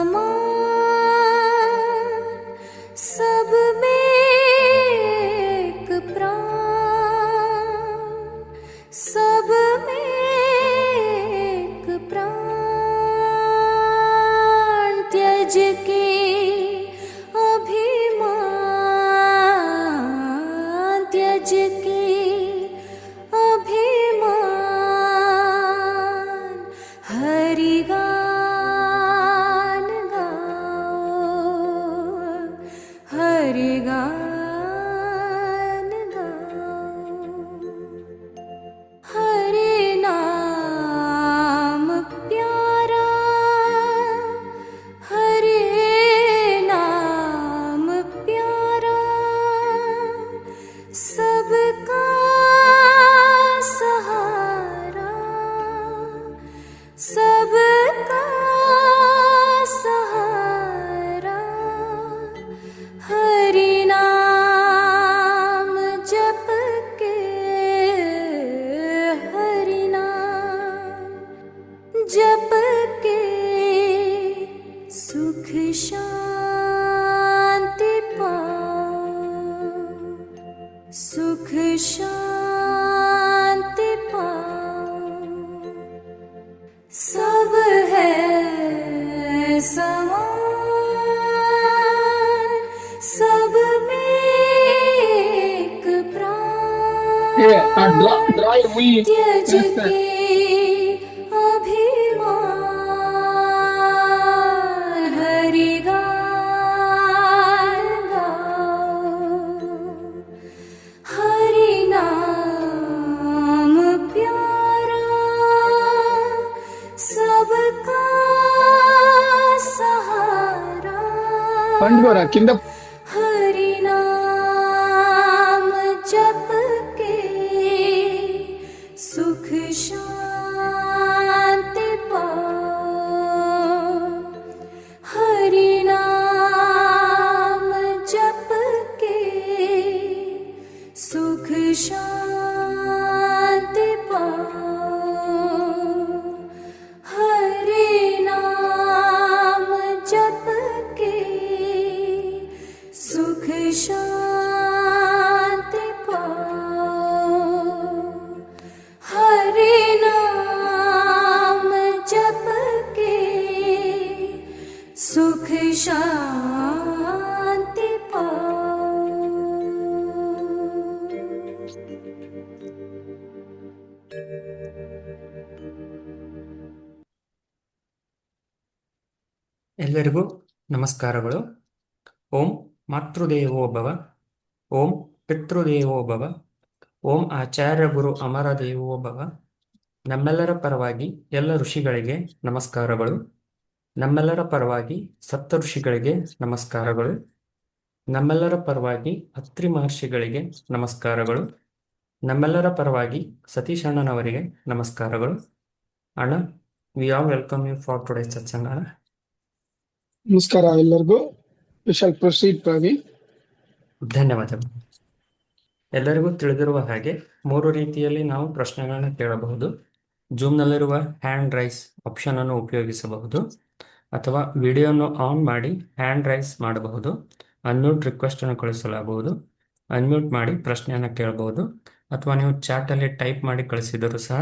समान सब में एक प्राण, सब में एक प्राण। त्यज के अभिमान, त्यज के अभिमान। हरि गान गाओ, हरि गान गाओ। हरि नाम प्यारा, हरि नाम प्यारा। सबका सहारा, सबका सहारा। हरि नाम जप के, हरि नाम जप के। सुख शांति पाओ, सुख शांति पाओ। सब है समान, सब में एक प्राण। त्यज के अभिमान। हरि गान गाओ, हरि नाम प्यारा। सबका सहारा, हरि नाम जप के। सुख शांति पाओ, हरि नाम जप के। सुख शांति पाओ, हरि नाम जप के। सुख शांति पाओ, हरि नाम जप के। सुख शांति पाओ। ಎಲ್ಲರಿಗೂ ನಮಸ್ಕಾರಗಳು. ಓಂ ಮಾತೃದೇವೋ ಭವ, ಓಂ ಪಿತೃದೇವೋ ಭವ, ಓಂ ಆಚಾರ್ಯ ಗುರು ಅಮರ ದೇವೋ ಭವ. ನಮ್ಮೆಲ್ಲರ ಪರವಾಗಿ ಎಲ್ಲ ಋಷಿಗಳಿಗೆ ನಮಸ್ಕಾರಗಳು. ನಮ್ಮೆಲ್ಲರ ಪರವಾಗಿ ಸಪ್ತ ಋಷಿಗಳಿಗೆ ನಮಸ್ಕಾರಗಳು. ನಮ್ಮೆಲ್ಲರ ಪರವಾಗಿ ಅತ್ರಿ ಮಹರ್ಷಿಗಳಿಗೆ ನಮಸ್ಕಾರಗಳು. ನಮ್ಮೆಲ್ಲರ ಪರವಾಗಿ ಸತೀಶ್ ಅಣ್ಣನವರಿಗೆ ನಮಸ್ಕಾರಗಳು. ಅಣ್ಣ, we all welcome you for today ಸತ್ಸಂಗ. ನಮಸ್ಕಾರ ಎಲ್ಲರಿಗೂ. We shall proceed Praveen. ಧನ್ಯವಾದಗಳು. ಎಲ್ಲರಿಗೂ ತಿಳಿದಿರುವ ಹಾಗೆ 3 ರೀತಿಯಲ್ಲಿ ನಾವು ಪ್ರಶ್ನೆಗಳನ್ನ ಕೇಳಬಹುದು. ಜೂಮ್ನಲ್ಲಿರುವ ಹ್ಯಾಂಡ್ ರೈಸ್ ಆಪ್ಷನ್ ಅನ್ನು ಉಪಯೋಗಿಸಬಹುದು, ಅಥವಾ ವಿಡಿಯೋನು ಆನ್ ಮಾಡಿ ಹ್ಯಾಂಡ್ ರೈಸ್ ಮಾಡಬಹುದು. ಅನ್ಮ್ಯೂಟ್ ರಿಕ್ವೆಸ್ಟ್ ಅನ್ನು ಕಳಿಸಲಾಗುವುದು. ಅನ್ಮ್ಯೂಟ್ ಮಾಡಿ ಪ್ರಶ್ನೆಯನ್ನು ಕೇಳಬಹುದು, ಅಥವಾ ನೀವು ಚಾಟಲ್ಲಿ ಟೈಪ್ ಮಾಡಿ ಕಳಿಸಿದರೂ ಸಹ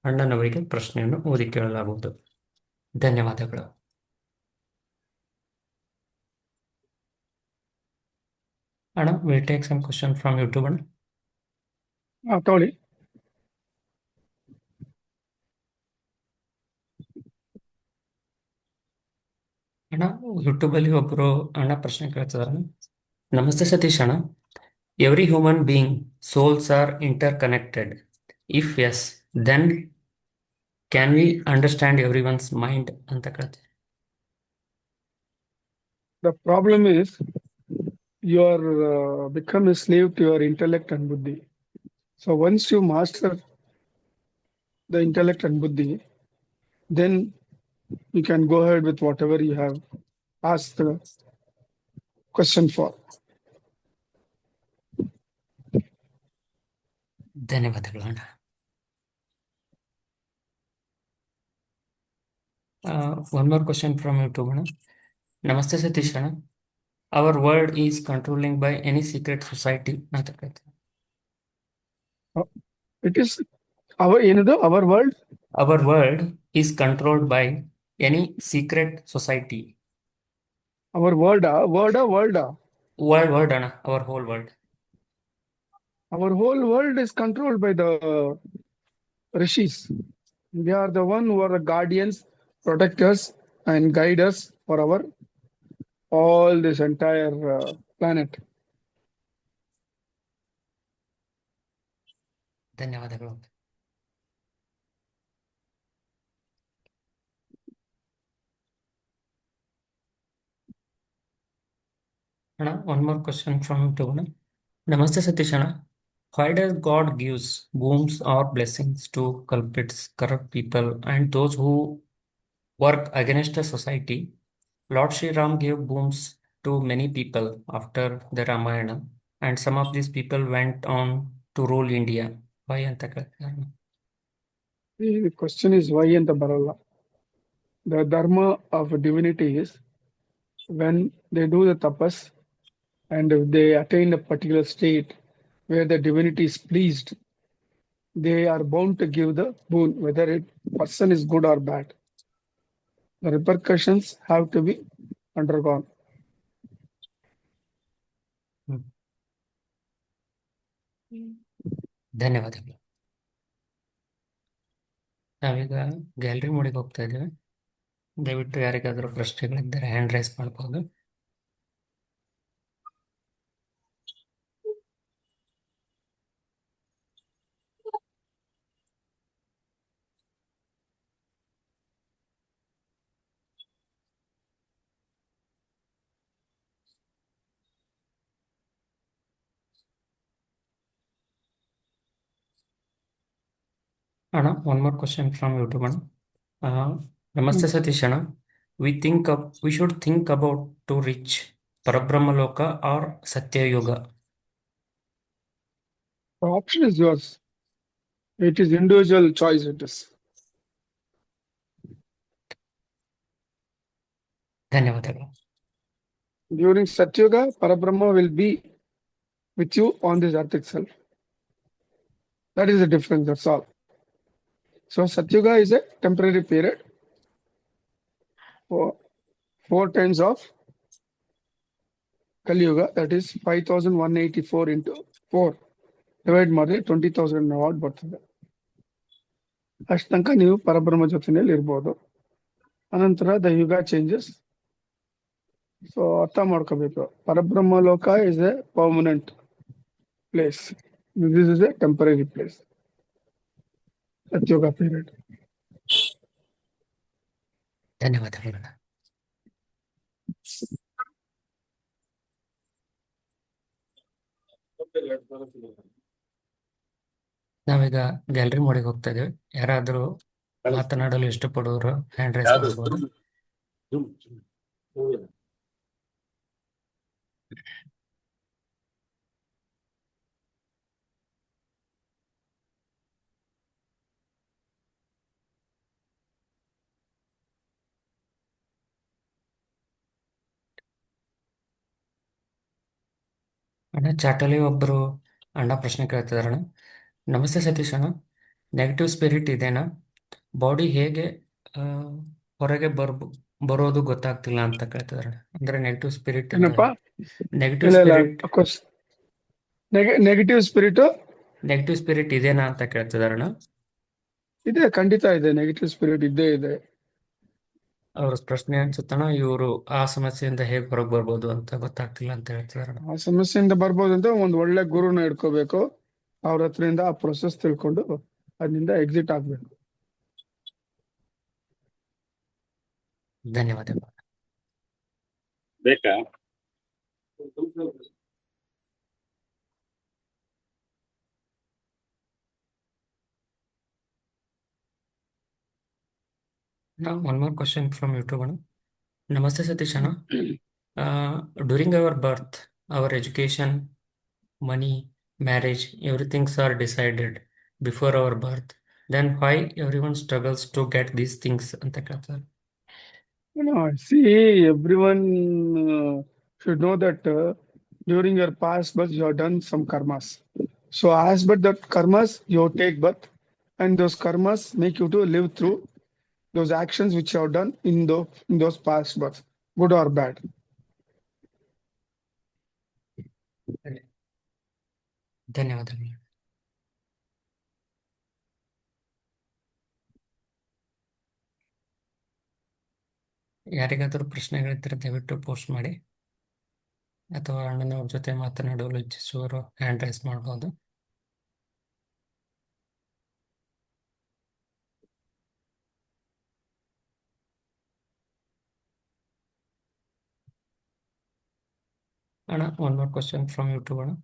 ಅಣ್ಣನವರಿಗೆ ಪ್ರಶ್ನೆಯನ್ನು ಓದಿ ಕೇಳಲಾಗುವುದು. ಧನ್ಯವಾದಗಳು. ಅಣ್ಣ, will take some question from YouTube. ಅಣ್ಣ, ತಗೊಳ್ಳಿ. ಅಣ್ಣ, ಯೂಟ್ಯೂಬಲ್ಲಿ ಒಬ್ಬರು ಅಣ್ಣ ಪ್ರಶ್ನೆ ಕೇಳ್ತಿದಾರೆ. ನಮಸ್ತೆ ಸತೀಶ್ ಅಣ್ಣ. Every human being souls are interconnected. If yes, then can we understand everyone's mind ಅಂತ ಕೇಳ್ತೀವಿ. The problem is you are become a slave to your intellect and buddhi. So once you master the intellect and buddhi, then you can go ahead with whatever you have asked the question for. ಧನ್ಯವಾದಗಳು ಅಣ್ಣ. One more question from YouTube ಅಣ್ಣ. ನಮಸ್ತೆ ಸತೀಶ್ ಅಣ್ಣ. Hour world is controlling by any secret society ಅಂತ ಕೇಳ್ತಾರೆ. It is our world. Our world is controlled by any secret society. Our world, world. World ಅಣ್ಣ, our whole world. Our whole world is controlled by the rishis. They are the one who are the guardians, protectors, and guiders for our all this entire planet. ಧನ್ಯವಾದಗಳು. ಅಣ್ಣ, one more question from YouTube ಅಣ್ಣ. ನಮಸ್ತೆ ಸತೀಶ್ ಅಣ್ಣ. Why does God gives booms or blessings to culprits, corrupt people, and those who work against the society? Lord Sri Ram gave booms to many people after the Ramayana, and some of these people went on to rule India. Why ಅಂತ ಕೇಳ್ತಾರೆ ಅಣ್ಣ. The question is why and the baralla. The dharma of divinity is when they do the tapas and if they attain a particular state where the divinity is pleased, they are bound to give the boon, whether it person is good or bad. The repercussions have to be undergone. ಧನ್ಯವಾದಗಳು. ನಾವೀಗ gallery ಮೋಡಿಗೆ ಹೋಗ್ತಾ ಇದ್ದೇವೆ. ದಯವಿಟ್ಟು ಯಾರಿಗಾದರೂ ಪ್ರಶ್ನೆಗಳಿದ್ದರೆ hand raise ಮಾಡ್ಬೋದು. ಅಣ್ಣ, one more question from YouTube ಅಣ್ಣ. ನಮಸ್ತೆ ಸತೀಶ್ ಅಣ್ಣ. We should think about to reach Parabrahma Loka or Satya Yoga. The option is yours. It is individual choice. It is. ಧನ್ಯವಾದಗಳು. During Satyuga, Parabrahma will be with you on this earth itself. That is the difference. That's all. So Satyuga is a temporary period for 4 times of Kali Yuga. That is 5,184 into 4. Divide ಮಾಡಿದ್ರೆ 20,000 what ಬರ್ತದೆ. ಅಷ್ಟು ತನಕ ನೀವು ಪರಬ್ರಹ್ಮ ಜೊತೆಯಲ್ಲಿ ಇರ್ಬೋದು. ಅನಂತರ the ಯುಗ ಚೇಂಜಸ್. ಸೊ ಅರ್ಥ ಮಾಡ್ಕೋಬೇಕು. ಪರಬ್ರಹ್ಮ ಲೋಕ is a permanent place. This is a temporary place. ಸತ್ಯೋಗ ಪೀರಿಯಡ್. ಧನ್ಯವಾದಗಳು. ನಾವೀಗ ಗ್ಯಾಲರಿ ಮೋಡಿಗೆ ಹೋಗ್ತಾ ಇದ್ದೇವೆ. ಯಾರಾದರೂ ಮಾತನಾಡಲು ಇಷ್ಟಪಡುವವರು ಹ್ಯಾಂಡ್ ರೈಸ್ ಮಾಡಬಹುದು. ಅಣ್ಣ, ಚಾಟಲ್ಲಿ ಒಬ್ಬರು ಅಣ್ಣ ಪ್ರಶ್ನೆ ಕೇಳ್ತಿದಾರೆ ಅಣ್ಣ. ನಮಸ್ತೆ ಸತೀಶ್ ಅಣ್ಣ. ನೆಗೆಟಿವ್ ಸ್ಪಿರಿಟ್ ಇದೆನಾ? ಬಾಡಿ ಹೇಗೆ ಹೊರಗೆ ಬರೋದು ಗೊತ್ತಾಗ್ತಿಲ್ಲ ಅಂತ ಕೇಳ್ತಿದಾರೆ ಅಣ್ಣ. ಅಂದ್ರೆ ನೆಗೆಟಿವ್ ಸ್ಪಿರಿಟ್ ಏನಪ್ಪ? ನೆಗೆಟಿವ್ ಸ್ಪಿರಿಟ್ ನೆಗೆಟಿವ್ ಸ್ಪಿರಿಟ್ ಇದೆನಾ ಅಂತ ಕೇಳ್ತಿದಾರೆ ಅಣ್ಣ. ಇದೆ, ಖಂಡಿತ ಇದೆ. ನೆಗೆಟಿವ್ ಸ್ಪಿರಿಟ್ ಇದ್ದೇ ಇದೆ. ಅವ್ರ ಪ್ರಶ್ನೆ ಅನ್ಸುತ್ತಣ್ಣ, ಇವರು ಆ ಸಮಸ್ಯೆಯಿಂದ ಹೇಗೆ ಹೊರಗೆ ಬರ್ಬೋದು ಅಂತ ಗೊತ್ತಾಗ್ತಿಲ್ಲ ಅಂತ ಹೇಳ್ತಿದಾರೆ ಅಣ್ಣ. ಆ ಸಮಸ್ಯೆಯಿಂದ ಬರ್ಬೋದು ಅಂತ ಒಂದು ಒಳ್ಳೆ ಗುರುನ ಇಟ್ಕೋಬೇಕು. ಅವ್ರ ಹತ್ರದಿಂದ ಆ ಪ್ರೊಸೆಸ್ ತಿಳ್ಕೊಂಡು ಅದರಿಂದ ಎಕ್ಸಿಟ್ ಆಗ್ಬೇಕು. ಧನ್ಯವಾದಗಳು. ಬೇಕಾ? Now, one more question from YouTube ಅಣ್ಣ. ನಮಸ್ತೆ ಸತೀಶ್ ಅಣ್ಣ. During our birth, our education, money, marriage, everything are decided before our birth. Then why everyone struggles to get these things ಅಂತ ಕೇಳ್ತಾರೆ. See, everyone should know that during your past birth, you have done some karmas. So, as but that karmas, you take birth, and those karmas make you to live through those actions which you have done in those past births, good or bad. ಧನ್ಯವಾದಗಳು. ಯಾರಿಗಾದರೂ ಪ್ರಶ್ನೆಗಳಿದ್ದರೆ ದಯವಿಟ್ಟು post ಮಾಡಿ, ಅಥವಾ ಅಣ್ಣನವ್ರ ಜೊತೆ ಮಾತನಾಡಲು ಇಚ್ಛಿಸುವವರು hand raise ಮಾಡ್ಬೋದು. ಅಣ್ಣ, one more question from YouTube ಅಣ್ಣ.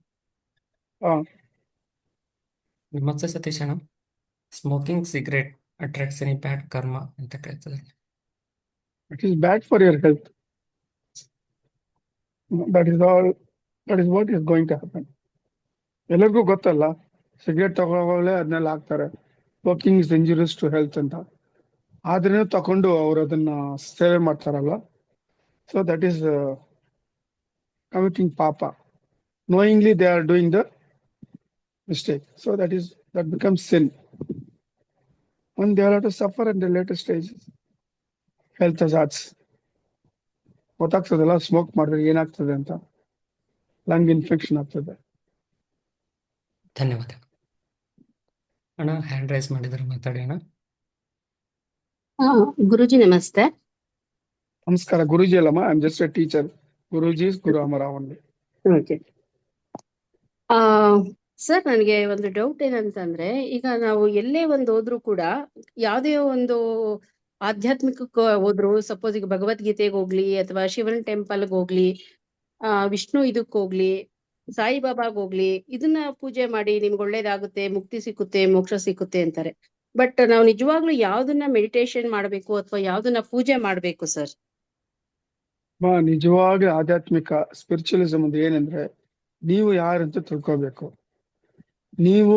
Uh, ನಮಸ್ತೆ ಸತೀಶ್ ಅಣ್ಣ. Smoking cigarette attracts any bad karma ಅಂತ ಕೇಳ್ತದೆ. it is bad for your health. That is all. That is what is going to happen. ಎಲ್ಲರಿಗೂ ಗೊತ್ತಲ್ಲ, ಸಿಗರೇಟ್ ತಗೊಳ್ಳೋಗಳೇ ಅದನ್ನೆಲ್ಲ ಹಾಕ್ತಾರೆ, smoking is injurious to health ಅಂತ. ಆದ್ರೂ ತಕೊಂಡು ಅವ್ರು ಅದನ್ನ ಸೇವೆ ಮಾಡ್ತಾರಲ್ಲ, ಸೊ ದಟ್ ಈಸ್ ಕಮಿಟಿಂಗ್ ಪಾಪ. Knowingly they are doing the mistake. So that becomes sin. And they will have to suffer in the later stages. Health hazards. ಗೊತ್ತಾಗ್ತದಲ್ಲ, smoke ಮಾಡಿದ್ರೆ ಏನಾಗ್ತದೆ ಅಂತ, ಲಂಗ್ ಇನ್ಫೆಕ್ಷನ್ ಆಗ್ತದೆ. ಧನ್ಯವಾದ ಅಣ್ಣ. ಹ್ಯಾಂಡ್ ರೈಸ್ ಮಾಡಿದ್ರೆ ಮಾತಾಡಿ ಅಣ್ಣ. ಗುರುಜಿ ನಮಸ್ತೆ. ನಮಸ್ಕಾರ ಗುರುಜಿ ಅಲ್ಲಮ್ಮ, I am just a teacher. ಗುರುಜಿ ಇಸ್ ಗುರು ಅಮರ ಓನ್ಲಿ. ಓಕೆ ಸರ್, ನನಗೆ ಒಂದು ಡೌಟ್ ಏನಂತಂದ್ರೆ, ಈಗ ನಾವು ಎಲ್ಲೇ ಒಂದು ಹೋದ್ರು ಕೂಡ, ಯಾವುದೇ ಒಂದು ಆಧ್ಯಾತ್ಮಿಕಕ್ಕೆ ಹೋದ್ರು, ಸಪೋಸ್ ಈಗ ಭಗವದ್ಗೀತೆಗೆ ಹೋಗ್ಲಿ, ಅಥವಾ ಶಿವನ್ ಟೆಂಪಲ್ಗೆ ಹೋಗ್ಲಿ, ವಿಷ್ಣು ಇದಕ್ಕೆ ಹೋಗ್ಲಿ, ಸಾಯಿಬಾಬಾಗ್ ಹೋಗ್ಲಿ, ಇದನ್ನ ಪೂಜೆ ಮಾಡಿ ನಿಮ್ಗೆ ಒಳ್ಳೇದಾಗುತ್ತೆ, ಮುಕ್ತಿ ಸಿಕ್ಕುತ್ತೆ, ಮೋಕ್ಷ ಸಿಕ್ಕುತ್ತೆ ಅಂತಾರೆ. ಬಟ್ ನಾವು ನಿಜವಾಗ್ಲೂ ಯಾವ್ದನ್ನ ಮೆಡಿಟೇಷನ್ ಮಾಡ್ಬೇಕು ಅಥವಾ ಯಾವ್ದನ್ನ ಪೂಜೆ ಮಾಡ್ಬೇಕು ಸರ್? ನಿಜವಾಗಿ ಆಧ್ಯಾತ್ಮಿಕ ಸ್ಪಿರಿಚುವಲಿಸಮ್ ಅಂದ್ರೆ ಏನಂದ್ರೆ, ನೀವು ಯಾರಂತ ತಿಳ್ಕೋಬೇಕು. ನೀವು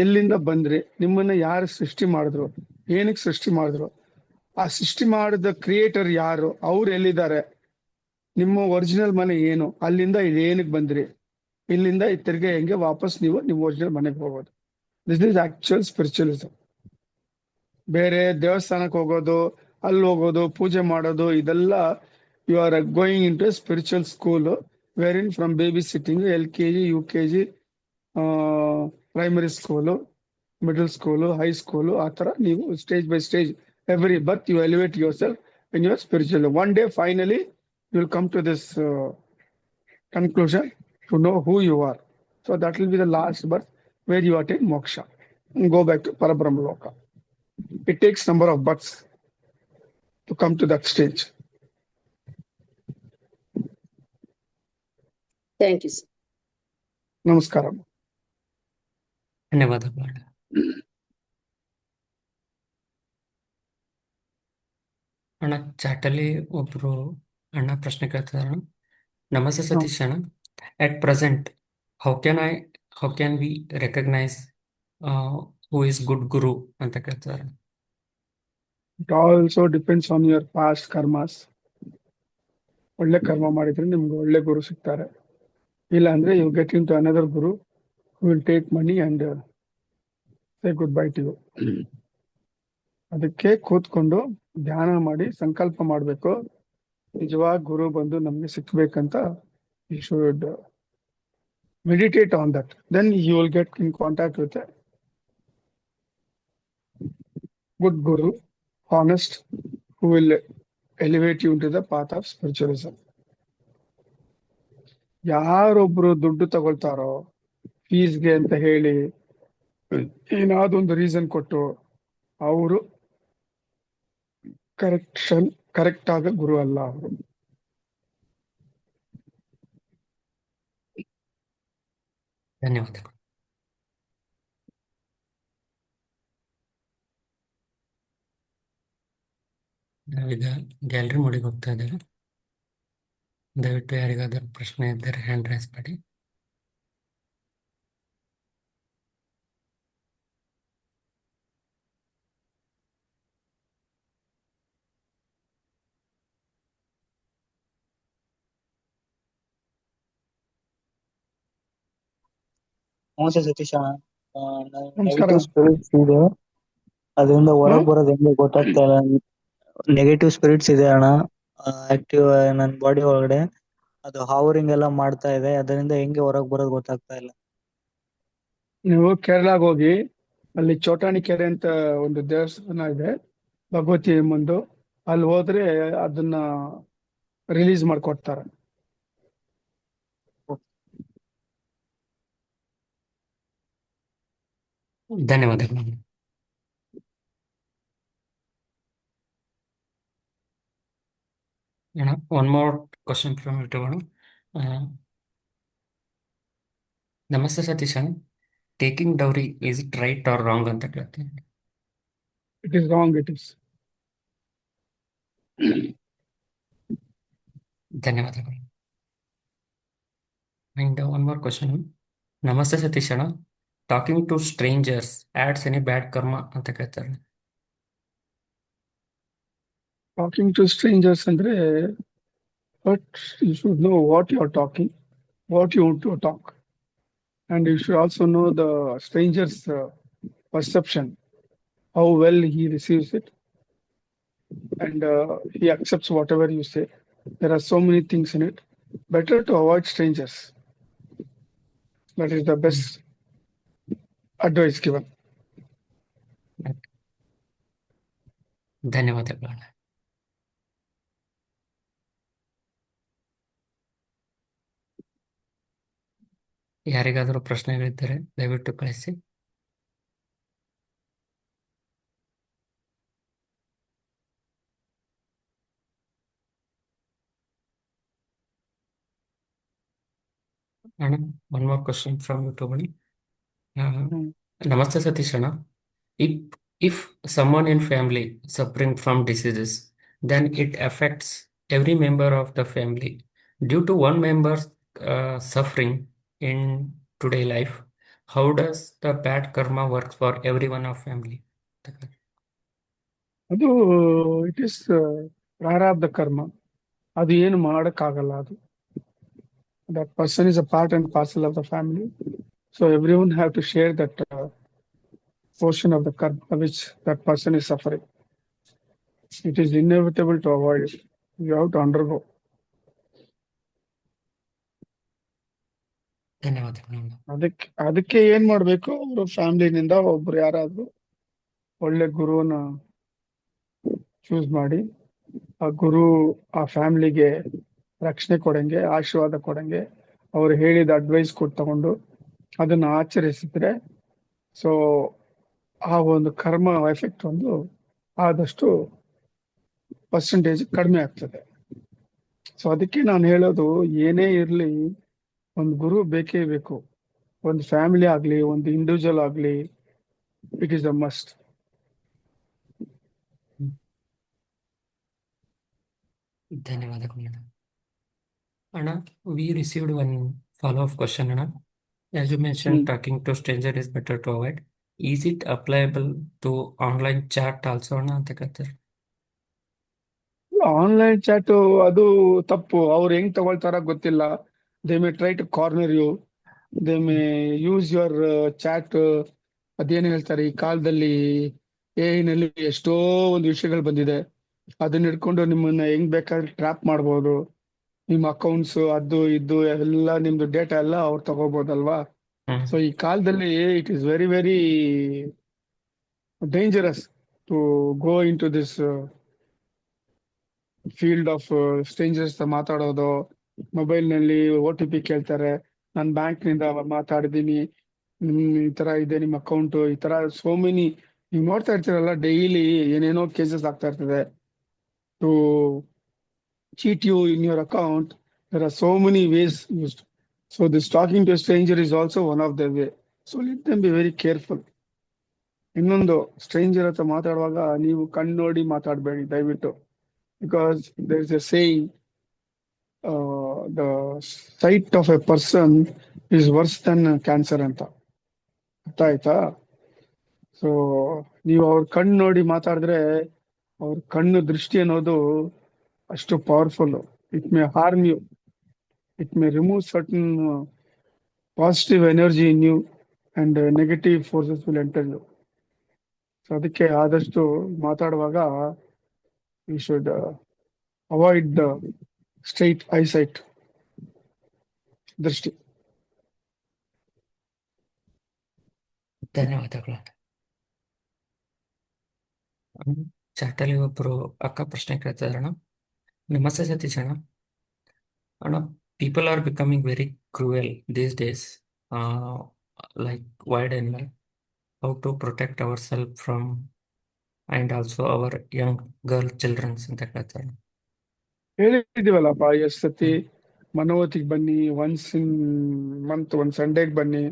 ಎಲ್ಲಿಂದ ಬಂದ್ರಿ, ನಿಮ್ಮನ್ನ ಯಾರು ಸೃಷ್ಟಿ ಮಾಡಿದ್ರು, ಏನಕ್ಕೆ ಸೃಷ್ಟಿ ಮಾಡಿದ್ರು, ಆ ಸೃಷ್ಟಿ ಮಾಡಿದ ಕ್ರಿಯೇಟರ್ ಯಾರು, ಅವ್ರು ಎಲ್ಲಿದ್ದಾರೆ, ನಿಮ್ಮ ಒರಿಜಿನಲ್ ಮನೆ ಏನು, ಅಲ್ಲಿಂದ ಏನಕ್ಕೆ ಬಂದ್ರಿ, ಇಲ್ಲಿಂದ ತಿರ್ಗಿ ಹೆಂಗೆ ವಾಪಸ್ ನೀವು ನಿಮ್ಮ ಒರಿಜಿನಲ್ ಮನೆಗೆ ಹೋಗೋದು. This is actual spiritualism. ಬೇರೆ ದೇವಸ್ಥಾನಕ್ಕೆ ಹೋಗೋದು, ಅಲ್ಲಿ ಹೋಗೋದು, ಪೂಜೆ ಮಾಡೋದು, ಇದೆಲ್ಲ you are going into spiritual school, where in from baby sitting, LKG, UKG, primary school, middle school, high school, ಆ ಥರ ನೀವು stage by stage, every birth you elevate yourself in your spiritual. One day finally you will come to this conclusion to know who you are. So that will be the last birth where you attain moksha and go back to Parabrahma Loka. It takes number of births to come to that stage. Thank you sir. ನಮಸ್ಕಾರ. ಧನ್ಯವಾದಗಳು ಅಣ್ಣ. ಅಣ್ಣ, ಚಾಟಲ್ಲಿ ಒಬ್ರು ಅಣ್ಣ ಪ್ರಶ್ನೆ ಕೇಳ್ತಿದಾರೆ. ನಮಸ್ತೆ ಸತೀಶ್ ಅಣ್ಣ. At present, how can we recognize who is good guru ಅಂತ ಕೇಳ್ತಿದಾರೆ. It also depends on your past karmas. ಒಳ್ಳೆ ಕರ್ಮ ಮಾಡಿದ್ರೆ ನಿಮ್ಗೆ ಒಳ್ಳೆ ಗುರು ಸಿಗ್ತಾರೆ. ಇಲ್ಲ ಅಂದ್ರೆ you get in to another guru who will take money and say goodbye to you. ಅದಕ್ಕೆ ಕೂತ್ಕೊಂಡು ಧ್ಯಾನ ಮಾಡಿ ಸಂಕಲ್ಪ ಮಾಡಬೇಕು, ನಿಜವಾಗಿ ಗುರು ಬಂದು ನಮ್ಗೆ ಸಿಕ್ಬೇಕಂತ. You should meditate on that. Then you will get in contact with a good guru, honest, who will elevate you into the path of spiritualism. ಯಾರೊಬ್ರು ದುಡ್ಡು ತಗೊಳ್ತಾರೋ ಫೀಸ್ಗೆ ಅಂತ ಹೇಳಿ ಏನಾದೊಂದು ರೀಸನ್ ಕೊಟ್ಟು, ಅವರು ಕರೆಕ್ಟ್ ಆಗ ಗುರು ಅಲ್ಲ ಅವರು. ಧನ್ಯವಾದಗಳು. ನಾವೀಗ ಗ್ಯಾಲರಿ ಮೋಡಿಗೆ ಹೋಗ್ತಾ ಇದ್ದೇವೆ. ದಯವಿಟ್ಟು ಯಾರಿಗಾದರೂ ಪ್ರಶ್ನೆ ಇದ್ದರೆ ಹ್ಯಾಂಡ್ ರೈಸ್ ಮಾಡಿ. ನಮಸ್ತೆ ಸತೀಶ್ ಅಣ್ಣ. ನಮಸ್ಕಾರ. ನೆಗೆಟಿವ್ ಸ್ಪಿರಿಟ್ಸ್ ಇದೆ, ಅದರಿಂದ ಹೊರಗೆ ಹ್ಮ್? ಬರೋದು ಹೆಂಗೆ ಗೊತ್ತಾಗ್ತಾ ಇಲ್ಲ. ನೆಗೆಟಿವ್ ಸ್ಪಿರಿಟ್ಸ್ ಇದೆ ಅಣ್ಣ, ಆಕ್ಟಿವ್ ನನ್ನ ಬಾಡಿ ಒಳಗಡೆ. ಅದು ಹಾವರಿಂಗ್ ಎಲ್ಲ ಮಾಡ್ತಾ ಇದೆ, ಅದರಿಂದ ಹೆಂಗೆ ಹೊರಗೆ ಬರೋದು ಗೊತ್ತಾಗ್ತಾ ಇಲ್ಲ. ನೀವು ಕೇರಳಗೆ ಹೋಗಿ, ಅಲ್ಲಿ ಚೋಟಾಣಿ ಕೆರೆ ಅಂತ ಒಂದು ದೇವಸ್ಥಾನ ಇದೆ, ಭಗವತಿ ಮುಂದು. ಅಲ್ಲಿ ಹೋದ್ರೆ ಅದನ್ನ ರಿಲೀಸ್ ಮಾಡ್ಕೊಡ್ತಾರೆ. ಧನ್ಯವಾದಗಳು. One more question from YouTube. ನಮಸ್ತೆ ಸತೀಶ್ ಅಣ್ಣ, taking dowry is it right or wrong ಅಂತ ಕೇಳ್ತೀನಿ. It is wrong, it is. ಧನ್ಯವಾದಗಳು. And one more question. ನಮಸ್ತೆ ಸತೀಶ್ ಅಣ್ಣ, talking to strangers adds any bad karma ಅಂತ ಕೇಳ್ತಾರೆ. ಟಾಕಿಂಗ್ ಟು ಸ್ಟ್ರೇಂಜರ್ಸ್ ಅಂದ್ರೆ, but you should know what you are talking, what you want to talk, and you should also know the stranger's perception, how well he receives it, and he accepts whatever you say. There are so many things in it. Better to avoid strangers. That is the best advice given. ಧನ್ಯವಾದಗಳು ಅಣ್ಣ. ಯಾರಿಗಾದರೂ ಪ್ರಶ್ನೆಗಳಿದ್ದರೆ ದಯವಿಟ್ಟು ಕಳಿಸಿ. ಅಣ್ಣ, one more question from YouTube. ನಮಸ್ತೆ ಸತೀಶ್ ಅಣ್ಣ, if if someone in family suffering from diseases, then it affects every member of the family. Due to one member's suffering in today life, how does the bad karma works for everyone of family? ಅದು it is ಪ್ರಾರಬ್ಧ ಕರ್ಮ. ಅದು ಏನು ಮಾಡಕ್ಕಾಗಲ್ಲ. ಅದು that person is a part and parcel of the family, so everyone have to share that portion of the karma which that person is suffering. It is inevitable to avoid it. You have to undergo. ಧನ್ಯವಾದಗಳು. ಅದಕ್ಕೆ ಏನ್ ಮಾಡ್ಬೇಕು, ಅವರು ಫ್ಯಾಮಿಲಿನಿಂದ ಒಬ್ರು ಯಾರಾದ್ರೂ ಒಳ್ಳೆ ಗುರುವನ್ನ choose ಮಾಡಿ, ಆ ಗುರು ಆ ಫ್ಯಾಮಿಲಿಗೆ ರಕ್ಷಣೆ ಕೊಡಂಗೆ, ಆಶೀರ್ವಾದ ಕೊಡಂಗೆ, ಅವ್ರು ಹೇಳಿದ ಅಡ್ವೈಸ್ ತಗೊಂಡು ಅದನ್ನ ಆಚರಿಸಿದ್ರೆ, ಸೊ ಆ ಒಂದು ಕರ್ಮ ಎಫೆಕ್ಟ್ ಒಂದು ಆದಷ್ಟು ಪರ್ಸೆಂಟೇಜ್ ಕಡಿಮೆ ಆಗ್ತದೆ. ಸೊ ಅದಕ್ಕೆ ನಾನು ಹೇಳೋದು, ಏನೇ ಇರ್ಲಿ ಒಂದು ಗುರು ಬೇಕೇ ಬೇಕು. ಒಂದು ಫ್ಯಾಮಿಲಿ ಆಗ್ಲಿ, ಒಂದು ಇಂಡಿವಿಜುವಲ್ ಆಗ್ಲಿ, ಇಟ್ ಈಸ್ ಅ ಮಸ್ಟ್. ಧನ್ಯವಾದಗಳು ಅಣ್ಣ. ಅಣ್ಣ, we received one follow-up question ಅಣ್ಣ. As you mentioned, talking to stranger is better to avoid. Is it applicable to online chat also ಅಣ್ಣ ಅಂತ ಕೇಳ್ತಾರೆ. ಆನ್ಲೈನ್ ಚಾಟ್ ಅದು ತಪ್ಪು. ಅವ್ರು ಹೆಂಗ್ ತಗೊಳ್ತಾರ ಗೊತ್ತಿಲ್ಲ. They may try to corner you, they may use your chat. ಅದೇನು ಹೇಳ್ತಾರೆ, ಈ ಕಾಲದಲ್ಲಿ AI ನಲ್ಲಿ ಎಷ್ಟೋ ಒಂದು ವಿಷಯಗಳು ಬಂದಿದೆ. ಅದನ್ನ ಹಿಡ್ಕೊಂಡು ನಿಮ್ಮನ್ನ ಹೆಂಗ್ ಬೇಕಾದ್ರೆ ಟ್ರ್ಯಾಪ್ ಮಾಡ್ಬೋದು. ನಿಮ್ಮ ಅಕೌಂಟ್ಸ್ ಅದು ಇದು ಎಲ್ಲ, ನಿಮ್ದು ಡೇಟಾ ಎಲ್ಲ ಅವ್ರು ತಗೋಬಹುದಲ್ವಾ. ಸೊ ಈ ಕಾಲದಲ್ಲಿ it is very very dangerous to go in to this field of strangers ಮಾತಾಡೋದು. ಮೊಬೈಲ್ ನಲ್ಲಿ OTP ಕೇಳ್ತಾರೆ, ನಾನು ಬ್ಯಾಂಕ್ ನಿಂದ ಮಾತಾಡಿದೀನಿ, ಈ ತರ ಇದೆ ನಿಮ್ಮ ಅಕೌಂಟ್, ಈ ತರ ಸೋ ಮೆನಿ ನೀವು ನೋಡ್ತಾ ಇರ್ತೀರಲ್ಲ, ಡೈಲಿ ಏನೇನೋ ಕೇಸಸ್ ಆಗ್ತಾ ಇರ್ತದೆ. To cheat you in your account, there are so many ways used. So this talking to a stranger is also one of the way. So let them be very careful. ಇನ್ನೊಂದು, stranger ಹತ್ರ ಮಾತಾಡುವಾಗ ನೀವು ಕಣ್ಣು ನೋಡಿ ಮಾತಾಡಬೇಡಿ ದಯವಿಟ್ಟು. Because there is a saying, the sight of a person is worse than cancer ಅಂತ. ಅರ್ಥ ಆಯ್ತಾ? ಸೊ ನೀವು ಅವ್ರ ಕಣ್ಣು ನೋಡಿ ಮಾತಾಡಿದ್ರೆ, ಅವ್ರ ಕಣ್ಣು ದೃಷ್ಟಿ ಅನ್ನೋದು ಅಷ್ಟು powerful. It may harm you, it may remove certain positive energy in you, and negative forces will enter you. So ಅದಕ್ಕೆ ಆದಷ್ಟು ಮಾತಾಡುವಾಗ you should avoid the straight eyesight, ದೃಷ್ಟಿ. ಧನ್ಯವಾದಗಳು. ಚಾಟಲ್ಲಿ ಒಬ್ಬರು ಅಕ್ಕ ಪ್ರಶ್ನೆ ಕೇಳ್ತಿದಾರೆ ಅಣ್ಣ. ನಮಸ್ತೆ ಸತೀಶ್ ಅಣ್ಣ. ಅಣ್ಣ, people are becoming very cruel these days, like wide animal. How to protect ourselves from and also our young girl children ಅಂತ ಕೇಳ್ತಾರೆ. ಹೇಳಿದೀವಲ್ಲಪ್ಪ ಎಷ್ಟು ಸತಿ, ಮನೋವತಿಗೆ ಬನ್ನಿ, ಒನ್ಸ್ ಇನ್ ಮಂತ್ ಒಂದ್ ಸಂಡೇಗೆ ಬನ್ನಿ,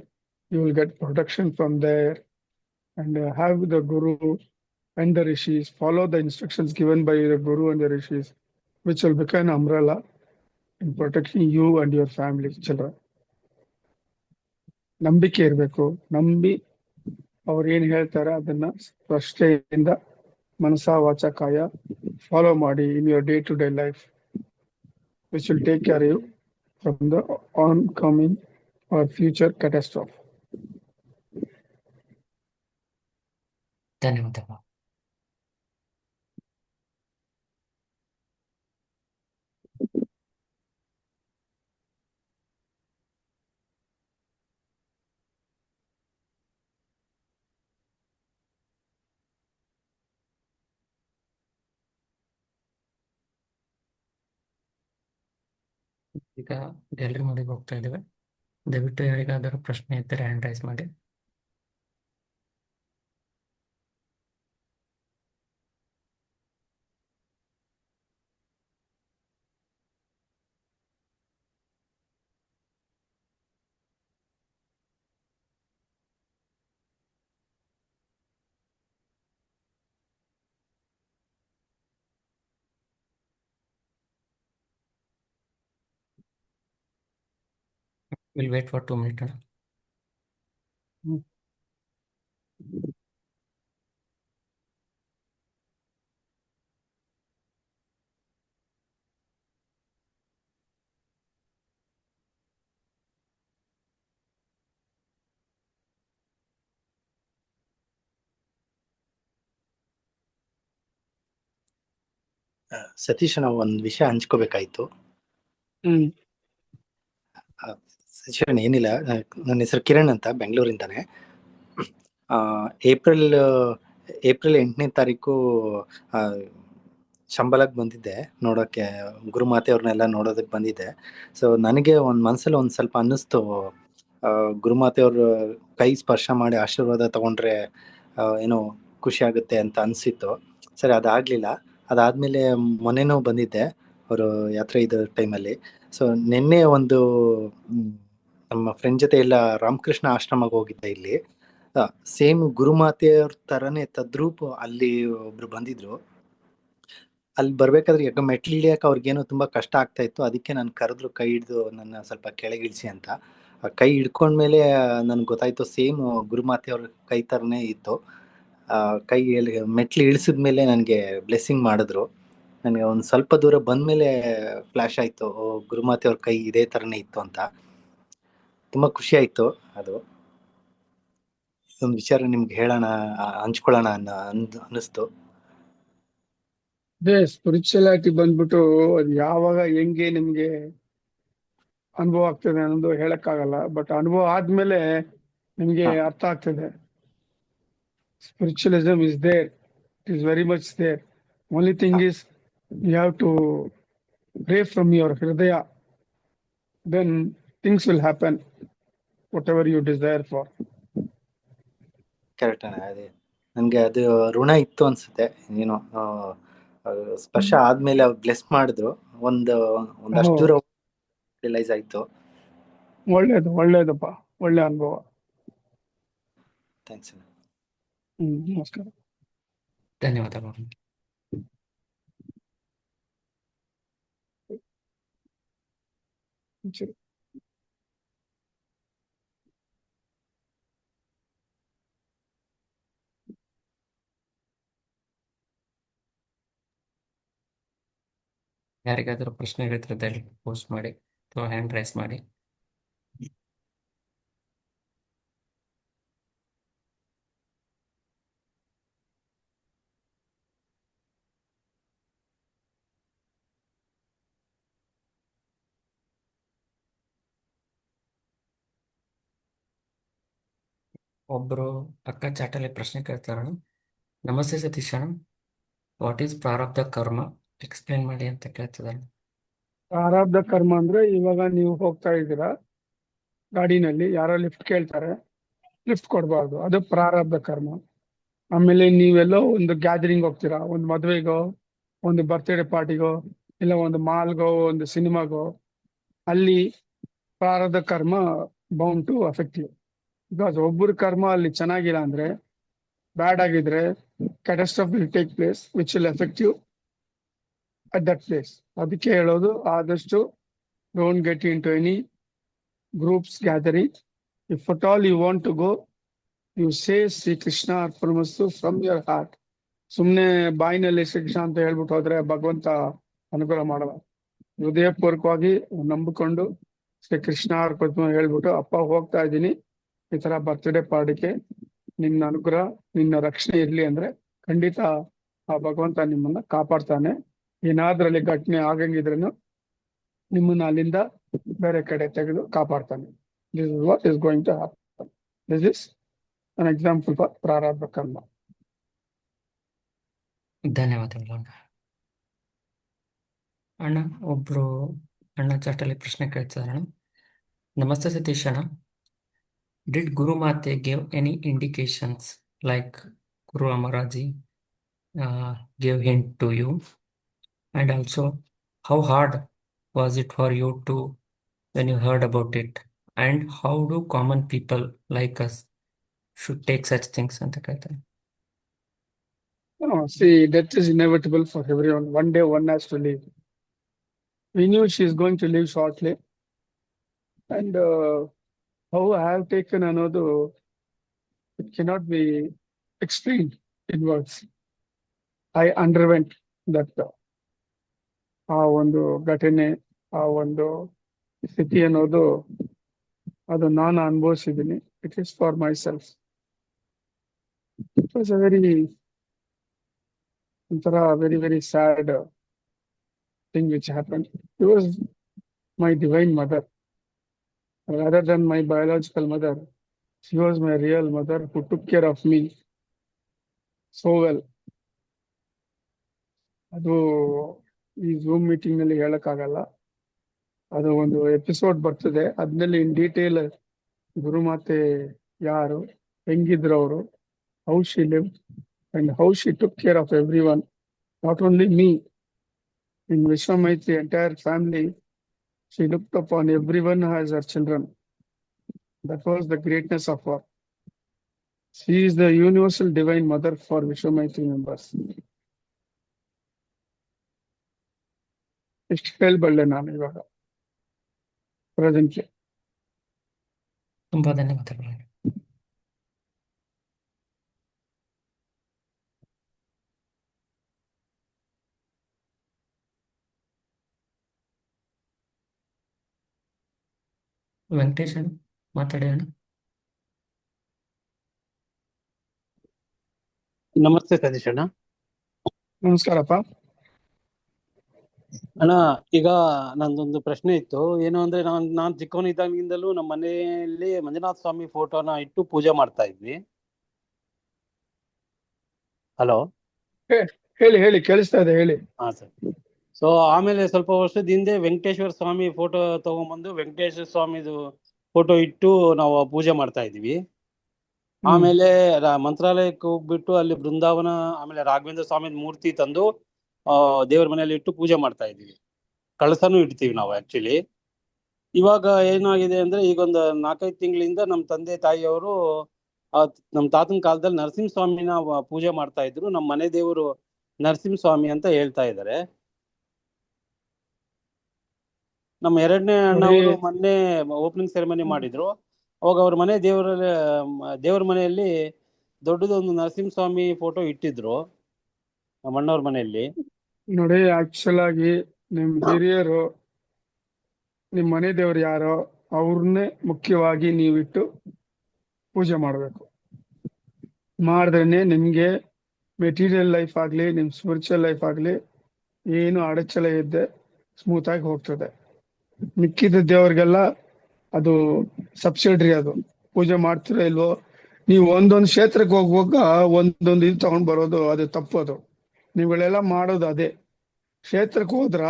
you will get protection from there, and have the guru and the rishis, follow the instructions given by the guru and the rishis, which will become an umbrella in protecting you and your family, children. ನಂಬಿಕೆ ಇರಬೇಕು. ನಂಬಿ ಅವ್ರು ಏನ್ ಹೇಳ್ತಾರೆ ಅದನ್ನ ಪ್ರಶ್ನೆಯಿಂದ ಮನಸ ವಾಚ ಕಾಯ ಫಾಲೋ ಮಾಡಿ in your day-to-day life, which will take care of you from the oncoming or future catastrophe. ಧನ್ಯವಾದಗಳು. ಈಗ ಗ್ಯಾಲರಿ ಮಾಡಿ ಹೋಗ್ತಾ ಇದ್ದೇವೆ. ದಯವಿಟ್ಟು ಯಾರಿಗಾದರೂ ಪ್ರಶ್ನೆ ಇದ್ದರೆ ಹ್ಯಾಂಡ್ ರೈಸ್ ಮಾಡಿ. We'll wait for 2 minutes. ಅಣ್ಣ. ಸತೀಶ್, ನಾವು ಒಂದು ವಿಷಯ ಹಂಚ್ಕೋಬೇಕಾಯ್ತು. ಹ್ಮ್ ಸತೀಶ್ ಏನಿಲ್ಲ, ನನ್ನ ಹೆಸರು ಕಿರಣ್ ಅಂತ, ಬೆಂಗಳೂರಿಂದಾನೆ. ಏಪ್ರಿಲ್ 8ನೇ ತಾರೀಕು ಶಂಬಳಕ್ಕೆ ಬಂದಿದ್ದೆ ನೋಡೋಕ್ಕೆ, ಗುರುಮಾತೆ ಅವ್ರನ್ನೆಲ್ಲ ನೋಡೋದಕ್ಕೆ ಬಂದಿದ್ದೆ. ಸೊ ನನಗೆ ಒಂದು ಮನಸ್ಸಲ್ಲಿ ಒಂದು ಸ್ವಲ್ಪ ಅನ್ನಿಸ್ತು, ಗುರುಮಾತೆ ಅವ್ರ ಕೈ ಸ್ಪರ್ಶ ಮಾಡಿ ಆಶೀರ್ವಾದ ತಗೊಂಡ್ರೆ ಏನೋ ಖುಷಿ ಆಗುತ್ತೆ ಅಂತ ಅನಿಸಿತ್ತು. ಸರಿ, ಅದಾಗಲಿಲ್ಲ. ಅದಾದಮೇಲೆ ಮೊನ್ನೆನೂ ಬಂದಿದ್ದೆ ಅವರು ಯಾತ್ರೆ ಇದ್ದ ಟೈಮಲ್ಲಿ. ಸೊ ನಿನ್ನೆ ಒಂದು ನಮ್ಮ ಫ್ರೆಂಡ್ ಜೊತೆ ಎಲ್ಲ ರಾಮಕೃಷ್ಣ ಆಶ್ರಮಕ್ಕೆ ಹೋಗಿದ್ದೆ. ಇಲ್ಲಿ ಸೇಮ್ ಗುರುಮಾತೆಯವ್ರ ಥರನೇ ತದ್ರೂಪ ಅಲ್ಲಿ ಒಬ್ರು ಬಂದಿದ್ರು. ಅಲ್ಲಿ ಬರ್ಬೇಕಾದ್ರೆ ಯಾಕೆ ಮೆಟ್ಲು ಇಳಿಯಕ್ಕೆ ಅವ್ರಿಗೇನೋ ತುಂಬ ಕಷ್ಟ ಆಗ್ತಾ ಇತ್ತು. ಅದಕ್ಕೆ ನಾನು ಕರೆದ್ರು, ಕೈ ಹಿಡಿದು ನನ್ನ ಸ್ವಲ್ಪ ಕೆಳಗಿಳಿಸಿ ಅಂತ. ಆ ಕೈ ಹಿಡ್ಕೊಂಡ್ಮೇಲೆ ನನಗೆ ಗೊತ್ತಾಯ್ತು, ಸೇಮ್ ಗುರುಮಾತೆಯವ್ರ ಕೈ ಥರನೇ ಇತ್ತು. ಕೈ ಮೆಟ್ಲು ಇಳಿಸಿದ್ಮೇಲೆ ನನಗೆ ಬ್ಲೆಸ್ಸಿಂಗ್ ಮಾಡಿದ್ರು. ನನಗೆ ಒಂದು ಸ್ವಲ್ಪ ದೂರ ಬಂದಮೇಲೆ ಫ್ಲ್ಯಾಶ್ ಆಯಿತು, ಗುರುಮಾತೆಯವ್ರ ಕೈ ಇದೇ ಥರನೇ ಇತ್ತು ಅಂತ. ತುಂಬ ಖುಷಿ ಆಯಿತು. ಅದು ಒಂದು ವಿಚಾರ ನಿಮ್ಗೆ ಹೇಳೋಣ, ಹಂಚ್ಕೊಳ್ಳೋಣ ಅನ್ನಿಸ್ತು. ಅದೇ ಸ್ಪಿರಿಚುಯಾಲಿಟಿ ಬಂದ್ಬಿಟ್ಟು ಅದು ಯಾವಾಗ ಹೆಂಗೆ ನಿಮ್ಗೆ ಅನುಭವ ಆಗ್ತದೆ ಅನ್ನೋದು ಹೇಳಕ್ಕಾಗಲ್ಲ. ಬಟ್ ಅನುಭವ ಆದ್ಮೇಲೆ ನಿಮ್ಗೆ ಅರ್ಥ ಆಗ್ತದೆ. Spiritualism is there. It is very much there. Only thing is you have to pray from your hridaya. Then things will happen, whatever you desire for. Correct ಅಣ್ಣ. ಅದೇ ನನಗೆ ಅದು ಋಣ ಇತ್ತು ಅನ್ಸುತ್ತೆ. ಏನೋ ಸ್ಪರ್ಶ ಆದ್ಮೇಲೆ ಅವ್ರು ಬ್ಲೆಸ್ ಮಾಡಿದ್ರು. ಒಂದಷ್ಟು ದೂರ ರಿಯಲೈಸ್ ಆಯ್ತು. ಒಳ್ಳೇದಪ್ಪ, ಒಳ್ಳೆ ಅನುಭವ. ಥ್ಯಾಂಕ್ಸ್ ಅಣ್ಣ. ನಮಸ್ಕಾರ. ಧನ್ಯವಾದಗಳು. ಸರಿ. ಯಾರಿಗಾದರೂ ಪ್ರಶ್ನೆಗಳಿದ್ರೆ ದಯವಿಟ್ಟು ಪೋಸ್ಟ್ ಮಾಡಿ ಅಥವಾ ಹ್ಯಾಂಡ್ ರೈಸ್ ಮಾಡಿ. ಒಬ್ಬರು ಅಕ್ಕ ಚಾಟಲ್ಲಿ ಪ್ರಶ್ನೆ ಕೇಳ್ತಾರಣ. ನಮಸ್ತೆ ಸತೀಶ್ ಅಣ್ಣ, ವಾಟ್ ಈಸ್ ಪ್ರಾರಬ್ಧ ಕರ್ಮ, ಎಕ್ಸ್ಪ್ಲೇನ್ ಮಾಡಿ ಅಂತ ಕೇಳ್ತಿದ್ದಾರೆ. ಪ್ರಾರಬ್ಧ ಕರ್ಮ ಅಂದ್ರೆ ಇವಾಗ ನೀವು ಹೋಗ್ತಾ ಇದ್ದೀರಾ ಗಾಡಿನಲ್ಲಿ, ಯಾರೋ ಲಿಫ್ಟ್ ಕೇಳ್ತಾರೆ, ಲಿಫ್ಟ್ ಕೊಡಬಾರ್ದು, ಅದು ಪ್ರಾರಬ್ಧ ಕರ್ಮ. ಆಮೇಲೆ ನೀವೆಲ್ಲೋ ಒಂದು ಗ್ಯಾದರಿಂಗ್ ಹೋಗ್ತೀರಾ, ಒಂದು ಮದುವೆಗೋ, ಒಂದು ಬರ್ತ್ಡೇ ಪಾರ್ಟಿಗೋ, ಇಲ್ಲ ಒಂದು ಮಾಲ್ಗೋ, ಒಂದು ಸಿನಿಮಾಗೋ, ಅಲ್ಲಿ ಪ್ರಾರಬ್ಧ karma bound to affect you. Because ಒಬ್ಬರ ಕರ್ಮ ಅಲ್ಲಿ ಚೆನ್ನಾಗಿಲ್ಲ ಅಂದ್ರೆ, ಬ್ಯಾಡ್ ಆಗಿದ್ರೆ, catastrophe will take place which will affect you at that place. ಅದಕ್ಕೆ ಹೇಳೋದು, ಆದಷ್ಟು don't get in to any groups gathering. If at all you want to go, you say Shri Krishna ಅರ್ಪಣಮಸ್ತು ಫ್ರಮ್ ಯುವರ್ ಹಾರ್ಟ್. ಸುಮ್ಮನೆ ಬಾಯಿನಲ್ಲಿ ಶ್ರೀಕೃಷ್ಣ ಅಂತ ಹೇಳ್ಬಿಟ್ಟು ಹೋದ್ರೆ ಭಗವಂತ ಅನುಗ್ರಹ ಮಾಡಲ್ಲ. ಹೃದಯಪೂರ್ವಕವಾಗಿ ನಂಬಿಕೊಂಡು ಶ್ರೀ ಕೃಷ್ಣ ಅರ್ಪಣ ಹೇಳ್ಬಿಟ್ಟು, ಅಪ್ಪ ಹೋಗ್ತಾ ಇದ್ದೀನಿ ಈ ತರ ಬರ್ತ್ಡೇ ಪಾರ್ಟಿಗೆ, ನಿನ್ನ ಅನುಗ್ರಹ ನಿನ್ನ ರಕ್ಷಣೆ ಇರ್ಲಿ ಅಂದ್ರೆ ಖಂಡಿತ ಆ ಭಗವಂತ ನಿಮ್ಮನ್ನ ಕಾಪಾಡ್ತಾನೆ. ಏನಾದ್ರಲ್ಲಿ ಘಟನೆ ಆಗಂಗಿದ್ರೂ ನಿಮ್ಮನ್ನ ಅಲ್ಲಿಂದ ಬೇರೆ ಕಡೆ ತೆಗೆದು ಕಾಪಾಡ್ತಾನೆ. This is what is going to happen. This is an example for prarabdha karma. ಧನ್ಯವಾದಗಳು ಅಣ್ಣ. ಅಣ್ಣ ಒಬ್ರು ಅಣ್ಣ ಚಾಟಲ್ಲಿ ಪ್ರಶ್ನೆ ಕೇಳ್ತಿದ್ದಾರೆ. ನಮಸ್ತೆ ಸತೀಶ್ ಅಣ್ಣ, ಡಿಡ್ ಗುರುಮಾತೆ gave any indications like guru ಅಮರಾಜಿ gave hint to you, and also how hard was it for you to when you heard about it, and how do common people like us should take such things ಅಂತ ಕೇಳ್ತಾರೆ. No, see, death is inevitable for everyone. One day one has to leave. We knew she is going to leave shortly, and how I have taken another, it cannot be explained in words. I underwent that. ಆ ಒಂದು ಘಟನೆ, ಆ ಒಂದು ಸ್ಥಿತಿ ಅನ್ನೋದು, ಅದು ನಾನು ಅನುಭವಿಸಿದ್ದೀನಿ. It is for myself. It was a ಒಂಥರ very very sad thing which happen. It was my divine mother. Rather than my biological mother, she was my real mother who took care of me so well. ಅದು ಈ zoom meeting ನಲ್ಲಿ ಹೇಳಕ್ಕಾಗಲ್ಲ. ಅದು ಒಂದು episode ಬರ್ತದೆ, ಅದ್ನಲ್ಲಿ in detail ಗುರುಮಾತೆ ಯಾರು, ಹೆಂಗಿದ್ರು ಅವರು, how she live and how she took care of everyone, not only me, in ವಿಶ್ವಮೈತ್ರಿ entire family. She looked upon everyone as her children. That was the greatness of her. She is the universal divine mother for Vishwamaitri members. ಎಷ್ಟು ಹೇಳ್ಬಲ್ಲೆ ನಾನು ಇವಾಗ presently. ತುಂಬಾ ಧನ್ಯವಾದಗಳು. ವೆಂಕಟೇಶ್ ಅಣ್ಣ ಮಾತಾಡಿ ಅಣ್ಣ. ನಮಸ್ತೆ ಸತೀಶ್ ಅಣ್ಣ. ನಮಸ್ಕಾರಪ್ಪ. ಅಣ್ಣ, ಈಗ ನಂದೊಂದು ಪ್ರಶ್ನೆ ಇತ್ತು. ಏನು ಅಂದ್ರೆ, ನಾನ್ ಚಿಕ್ಕವನಿದ್ದಾಗಿಂದಲೂ ನಮ್ಮ ಮನೆಯಲ್ಲಿ ಮಂಜುನಾಥ ಸ್ವಾಮಿ ಫೋಟೋನ ಇಟ್ಟು ಪೂಜೆ ಮಾಡ್ತಾ ಇದ್ವಿ. ಹಲೋ, ಹೇಳಿ ಹೇಳಿ, ಕೇಳಿಸ್ತಾ ಇದೆ, ಹೇಳಿ. ಹಾ ಸರ್. ಸೊ ಆಮೇಲೆ ಸ್ವಲ್ಪ ವರ್ಷದ ಹಿಂದೆ ವೆಂಕಟೇಶ್ವರ ಸ್ವಾಮಿ ಫೋಟೋ ತಗೊಂಡ್ಬಂದು ವೆಂಕಟೇಶ್ವರ ಸ್ವಾಮಿದು ಫೋಟೋ ಇಟ್ಟು ನಾವು ಪೂಜೆ ಮಾಡ್ತಾ ಇದ್ವಿ. ಆಮೇಲೆ ಮಂತ್ರಾಲಯಕ್ಕೆ ಹೋಗ್ಬಿಟ್ಟು ಅಲ್ಲಿ ಬೃಂದಾವನ, ಆಮೇಲೆ ರಾಘವೇಂದ್ರ ಸ್ವಾಮಿ ಮೂರ್ತಿ ತಂದು ದೇವ್ರ ಮನೆಯಲ್ಲಿ ಇಟ್ಟು ಪೂಜೆ ಮಾಡ್ತಾ ಇದೀವಿ. ಕಳಸನೂ ಇಡ್ತೀವಿ ನಾವು ಆಕ್ಚುಲಿ. ಇವಾಗ ಏನಾಗಿದೆ ಅಂದ್ರೆ, ಈಗೊಂದು 4-5 ತಿಂಗಳಿಂದ ನಮ್ಮ ತಂದೆ ತಾಯಿಯವರು ನಮ್ಮ ತಾತನ ಕಾಲದಲ್ಲಿ ನರಸಿಂಹಸ್ವಾಮಿನ ಪೂಜೆ ಮಾಡ್ತಾ ಇದ್ರು. ನಮ್ಮ ಮನೆ ದೇವರು ನರಸಿಂಹಸ್ವಾಮಿ ಅಂತ ಹೇಳ್ತಾ ಇದ್ದಾರೆ. ನಮ್ಮ ಎರಡನೇ ಅಣ್ಣವರು ಮೊನ್ನೆ ಓಪನಿಂಗ್ ಸೆರೆಮನಿ ಮಾಡಿದ್ರು. ಅವಾಗ ಅವ್ರ ಮನೆ ದೇವರ ಮನೆಯಲ್ಲಿ ದೊಡ್ಡದೊಂದು ನರಸಿಂಹಸ್ವಾಮಿ ಫೋಟೋ ಇಟ್ಟಿದ್ರು ನಮ್ಮ ಅಣ್ಣವ್ರ ಮನೆಯಲ್ಲಿ. ನೋಡಿ, ಆಕ್ಚುಲ್ ಆಗಿ ನಿಮ್ ಹಿರಿಯರು, ನಿಮ್ ಮನೆ ದೇವ್ರು ಯಾರೋ ಅವ್ರನ್ನೇ ಮುಖ್ಯವಾಗಿ ನೀವಿಟ್ಟು ಪೂಜೆ ಮಾಡಬೇಕು. ಮಾಡಿದ್ರೇನೆ ನಿಮ್ಗೆ ಮೆಟೀರಿಯಲ್ ಲೈಫ್ ಆಗ್ಲಿ, ನಿಮ್ ಸ್ಪಿರಿಚುವಲ್ ಲೈಫ್ ಆಗ್ಲಿ, ಏನು ಅಡಚಣೆ ಇದ್ದೆ ಸ್ಮೂತ್ ಆಗಿ ಹೋಗ್ತದೆ. ಮಿಕ್ಕಿದ ದೇವ್ರಿಗೆಲ್ಲ ಅದು ಸಬ್ಸಿಡರಿ. ಅದು ಪೂಜೆ ಮಾಡ್ತಿರೋ ಇಲ್ವೋ, ನೀವು ಒಂದೊಂದು ಕ್ಷೇತ್ರಕ್ಕೆ ಹೋಗುವಾಗ ಒಂದೊಂದು ಇದು ತಗೊಂಡ್ ಬರೋದು ಅದು ತಪ್ಪದು. ನೀವುಗಳೆಲ್ಲ ಮಾಡೋದು ಅದೇ. ಕ್ಷೇತ್ರಕ್ಕೆ ಹೋದ್ರ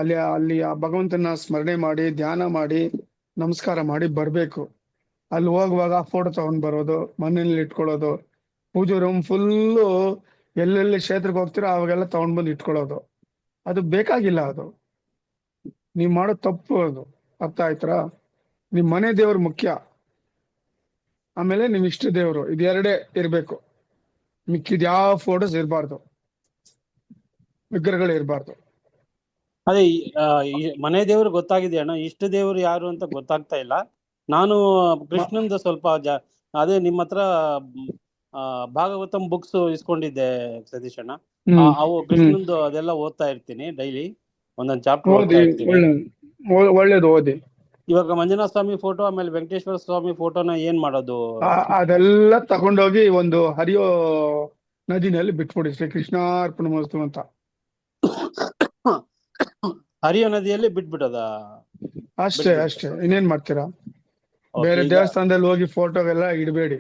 ಅಲ್ಲಿ ಆ ಭಗವಂತನ ಸ್ಮರಣೆ ಮಾಡಿ ಧ್ಯಾನ ಮಾಡಿ ನಮಸ್ಕಾರ ಮಾಡಿ ಬರ್ಬೇಕು. ಅಲ್ಲಿ ಹೋಗುವಾಗ ಫೋಟೋ ತಗೊಂಡ್ ಬರೋದು, ಮನೆಯಲ್ಲಿ ಇಟ್ಕೊಳ್ಳೋದು, ಪೂಜೆ ರೂಮ್ ಫುಲ್ಲು ಎಲ್ಲೆಲ್ಲಿ ಕ್ಷೇತ್ರಕ್ಕೆ ಹೋಗ್ತೀರೋ ಅವಾಗೆಲ್ಲ ತಗೊಂಡ್ ಬಂದು ಇಟ್ಕೊಳ್ಳೋದು, ಅದು ಬೇಕಾಗಿಲ್ಲ. ಅದು ನೀವ್ ಮಾಡೋ ತಪ್ಪು. ಅದು ಅರ್ಥ ಆಯ್ತಾ? ನಿಮ್ ಮನೆ ದೇವ್ರು ಮುಖ್ಯ, ಆಮೇಲೆ ನಿಮ್ ಇಷ್ಟ ದೇವ್ರು, ಇದೆರಡೇ ಇರ್ಬೇಕು. ಮಿಕ್ಕಿದ ಯಾವ ಫೋಟೋಸ್ ಇರಬಾರ್ದು, ವಿಗ್ರಹಗಳು ಇರಬಾರ್ದು. ಅದೇ ಈ ಮನೆ ದೇವ್ರು ಗೊತ್ತಾಗಿದೆ ಅಣ್ಣ, ಇಷ್ಟ ದೇವ್ರು ಯಾರು ಅಂತ ಗೊತ್ತಾಗ್ತಾ ಇಲ್ಲ. ನಾನು ಕೃಷ್ಣಂದು ಸ್ವಲ್ಪ ಅದೇ ನಿಮ್ಮ ಹತ್ರ ಭಾಗವತಂ ಬುಕ್ಸ್ ಇಸ್ಕೊಂಡಿದ್ದೆ ಸತೀಶ್ ಅಣ್ಣ. ಅವು ಕೃಷ್ಣಂದು ಅದೆಲ್ಲ ಓದ್ತಾ ಇರ್ತೀನಿ ಡೈಲಿ, ಒಂದೊಂದು ಚಾಪ್ಟರ್ ಓದ್ತಾ ಇರ್ತೀನಿ. ಒಳ್ಳೇದು ಓದಿ. ಇವಾಗ ಮಂಜುನಾಥ ಸ್ವಾಮಿ ಫೋಟೋ ಆಮೇಲೆ ವೆಂಕಟೇಶ್ವರ ಸ್ವಾಮಿ ಫೋಟೋನ ಏನ್ ಮಾಡೋದು? ಅದೆಲ್ಲ ತಗೊಂಡೋಗಿ ಒಂದು ಹರಿಯೋ ನದಿನಲ್ಲಿ ಬಿಟ್ಬಿಡಿ, ಶ್ರೀ ಕೃಷ್ಣಾರ್ಪಣ ಮಸ್ತು ಅಂತ. ಹರಿಯೋ ನದಿಯಲ್ಲಿ ಬಿಟ್ಬಿಟ್ಟದ? ಅಷ್ಟೇ ಇನ್ನೇನ್ ಮಾಡ್ತೀರಾ? ಬೇರೆ ದೇವಸ್ಥಾನದಲ್ಲಿ ಹೋಗಿ ಫೋಟೋಗೆಲ್ಲ ಇಡಬೇಡಿ,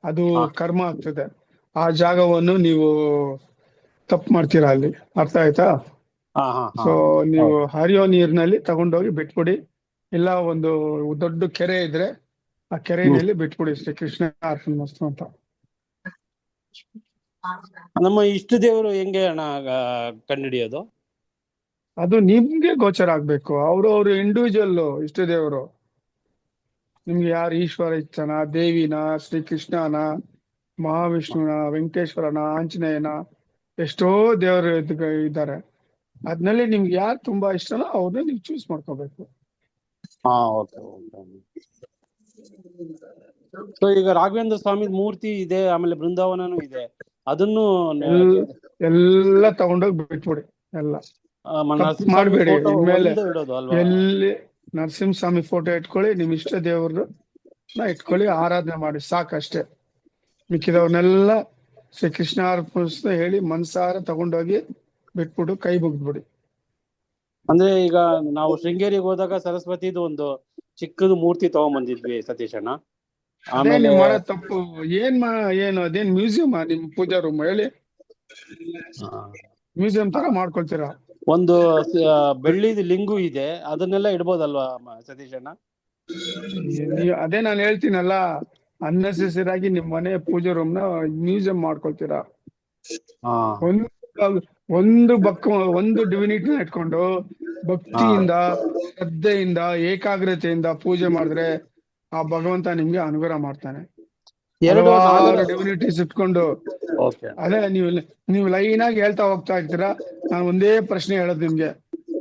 ಅದು ಕರ್ಮ ಆಗ್ತದೆ. ಆ ಜಾಗವನ್ನು ನೀವು ತಪ್ಪು ಮಾಡ್ತೀರಾ ಅಲ್ಲಿ, ಅರ್ಥ ಆಯ್ತಾ? ಸೊ ನೀವು ಹರಿಯೋ ನೀರಿನಲ್ಲಿ ತಗೊಂಡೋಗಿ ಬಿಟ್ಬಿಡಿ. ಇಲ್ಲ ಒಂದು ದೊಡ್ಡ ಕೆರೆ ಇದ್ರೆ ಆ ಕೆರೆಯಲ್ಲಿ ಬಿಟ್ಬಿಡಿ, ಶ್ರೀ ಕೃಷ್ಣ ಅರ್ಪಣ ಮಸ್ತು ಅಂತ. ನಮ್ಮ ಇಷ್ಟ ದೇವರು ಹೆಂಗೆ ಅಣ್ಣ ಕಂಡುಹಿಡಿಯೋದು? ಅದು ನಿಮ್ಗೆ ಗೋಚರ ಆಗ್ಬೇಕು. ಅವ್ರು ಇಂಡಿವಿಜುವಲ್ ಇಷ್ಟ ದೇವರು. ನಿಮ್ಗೆ ಯಾರು ಈಶ್ವರ ಇಚ್ಛನ, ದೇವಿನ, ಶ್ರೀ ಕೃಷ್ಣನ, ಮಹಾವಿಷ್ಣುನ, ವೆಂಕಟೇಶ್ವರನ, ಆಂಜನೇಯನ, ಎಷ್ಟೋ ದೇವರು ಇದ್ದಾರೆ. ಅದ್ನಲ್ಲಿ ನಿಮ್ಗೆ ಯಾರು ತುಂಬಾ ಇಷ್ಟನೋ ಅವ್ರನ್ನ ನೀವು ಚೂಸ್ ಮಾಡ್ಕೋಬೇಕು. ಸೊ ಈಗ ರಾಘವೇಂದ್ರ ಸ್ವಾಮಿ ಮೂರ್ತಿ ಇದೆ, ಆಮೇಲೆ ಬೃಂದಾವನನು ಇದೆ, ಅದನ್ನು ಎಲ್ಲ ತಗೊಂಡೋಗಿ ಬಿಟ್ಬಿಡಿ. ಎಲ್ಲ ಮಾಡ್ಬೇಡಿ. ಇನ್ಮೇಲೆ ಎಲ್ಲಿ ನರಸಿಂಹಸ್ವಾಮಿ ಫೋಟೋ ಇಟ್ಕೊಳ್ಳಿ, ನಿಮ್ ಇಷ್ಟ ದೇವ್ರನ್ನ ಇಟ್ಕೊಳ್ಳಿ, ಆರಾಧನೆ ಮಾಡಿ ಸಾಕಷ್ಟೇ. ಮಿಕ್ಕಿದವ್ರನ್ನೆಲ್ಲ ಶ್ರೀ ಕೃಷ್ಣ ಅರ್ಪಣಿಸ್ತ ಹೇಳಿ ಮನ್ಸಾರ ತಗೊಂಡೋಗಿ ಬಿಟ್ಬಿಟ್ಟು ಕೈ ಮುಗ್ದ್ಬಿಡಿ. ಅಂದ್ರೆ ಈಗ ನಾವು ಶೃಂಗೇರಿಗೆ ಹೋದಾಗ ಸರಸ್ವತಿದು ಒಂದು ಚಿಕ್ಕದು ಮೂರ್ತಿ ತಗೊಂಡ್ಬಂದಿದ್ವಿ ಸತೀಶ್ ಅಣ್ಣ. ಆಮೇಲೆ ಮಾಡೋ ತಪ್ಪು ಏನು ಅದೇನ್ ಮ್ಯೂಸಿಯಂ ನಿಮ್ ಪೂಜಾ ರೂಮ್? ಹೇಳಿ, ಮ್ಯೂಸಿಯಂ ತರ ಮಾಡ್ಕೊಳ್ತೀರಾ? ಒಂದು ಬೆಳ್ಳಿದ ಲಿಂಗು ಇದೆ, ಅದನ್ನೆಲ್ಲ ಇಡ್ಬೋದಲ್ವಾ ಸತೀಶ್ ಅಣ್ಣ? ಅದೇ ನಾನು ಹೇಳ್ತೀನಲ್ಲ, ಅನ್ನೆಸೆಸರಿ ಆಗಿ ನಿಮ್ ಮನೆ ಪೂಜೆ ರೂಮ್ ನ ಮ್ಯೂಸಿಯಂ ಮಾಡ್ಕೊಳ್ತೀರಾ. ಒಂದು ಡಿವಿನಿಟಿನ ಇಟ್ಕೊಂಡು ಭಕ್ತಿಯಿಂದ, ಶ್ರದ್ಧೆಯಿಂದ, ಏಕಾಗ್ರತೆಯಿಂದ ಪೂಜೆ ಮಾಡಿದ್ರೆ ಆ ಭಗವಂತ ನಿಮ್ಗೆ ಅನುಗ್ರಹ ಮಾಡ್ತಾನೆ. ಹಲವಾರು ಡಿವಿನಿಟೀಸ್ ಇಟ್ಕೊಂಡು ಅದೇ ನೀವು ಲೈನ್ ಆಗಿ ಹೇಳ್ತಾ ಹೋಗ್ತಾ ಇರ್ತೀರಾ. ನಾನು ಒಂದೇ ಪ್ರಶ್ನೆ ಹೇಳೋದು ನಿಮ್ಗೆ,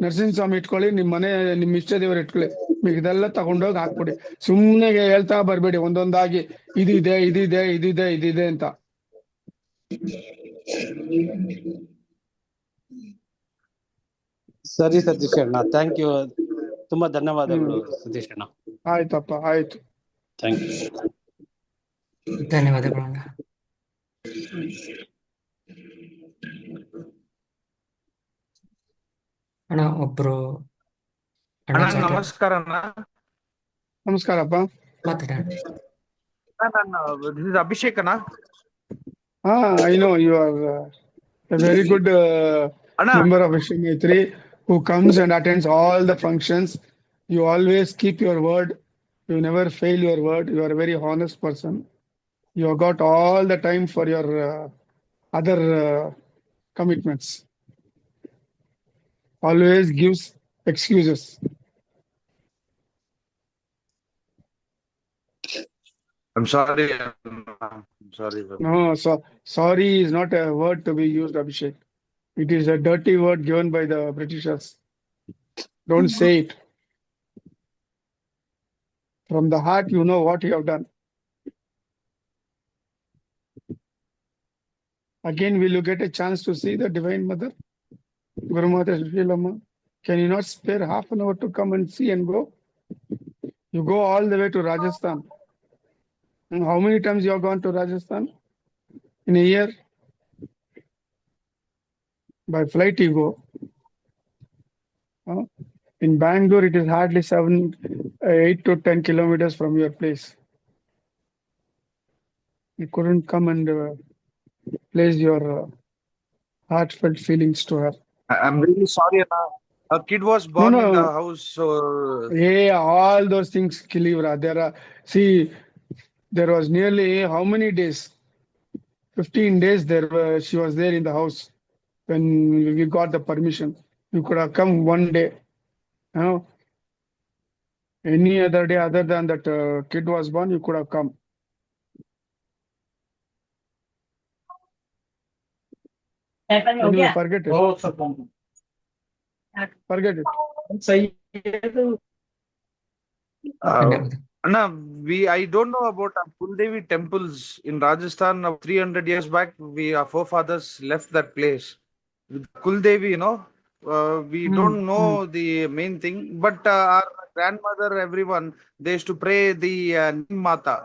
ನರಸಿಂಹಸ್ವಾಮಿ ಇಟ್ಕೊಳ್ಳಿ, ನಿಮ್ ಇಷ್ಟ ದೇವರು ಇಟ್ಕೊಳ್ಳಿ, ಇದೆಲ್ಲ ತಗೊಂಡೋಗಿ ಹಾಕ್ಬಿಡಿ. ಸುಮ್ನೆ ಹೇಳ್ತಾ ಬರ್ಬೇಡಿ ಒಂದೊಂದಾಗಿ ಇದಿದೆ ಅಂತ. ಸರಿ ಸತೀಶ್ ಅಣ್ಣ, ಥ್ಯಾಂಕ್ ಯು, ತುಂಬಾ ಧನ್ಯವಾದಗಳು ಸತೀಶ್ ಅಣ್ಣ. ಆಯ್ತಪ್ಪ, ಆಯ್ತು, ಥ್ಯಾಂಕ್ ಯು. ಧನ್ಯವಾದಗಳು ಅಣ್ಣ. ಅಣ್ಣ ಒಬ್ರು ನಮಸ್ಕಾರ ಅಣ್ಣ. ನಮಸ್ಕಾರಪ್ಪ, ಮಾತಾಡ. This is Abhishek ಅಣ್ಣ. I know you are a very good member of Vishnu Maitri who comes and attends all the functions. You always keep your word. You never fail your word. You are a very honest person. You have got all the time for your other commitments. Always gives excuses. I'm sorry. No, sorry is not a word to be used, Abhishek. It is a dirty word given by the Britishers. Don't say it. From the heart, you know what you have done. Again, will you get a chance to see the Divine Mother, Guru Mata Srilamma? Can you not spare half an hour to come and see and go? You go all the way to Rajasthan. And how many times you have gone to Rajasthan in a year? By flight you go. In Bangalore, it is hardly 8 to 10 kilometers from your place. you couldn't come and place your heartfelt feelings to her. I'm really sorry, Anna. A kid was No, born in the no. house, so Yeah, all those things, Kilivra. See, there was nearly how many days? 15 days she was there in the house when we got the permission. You could have come one day. You know, any other day other than that kid was born, you could have come. Anyway, forget it. Forget it. ಧನ್ಯವಾದ. Anna, I don't know about Kuldevi temples in Rajasthan. 300 years back, our forefathers left that place. With Kuldevi, we don't know the main thing, but our grandmother, everyone, they used to pray the Neem Mata,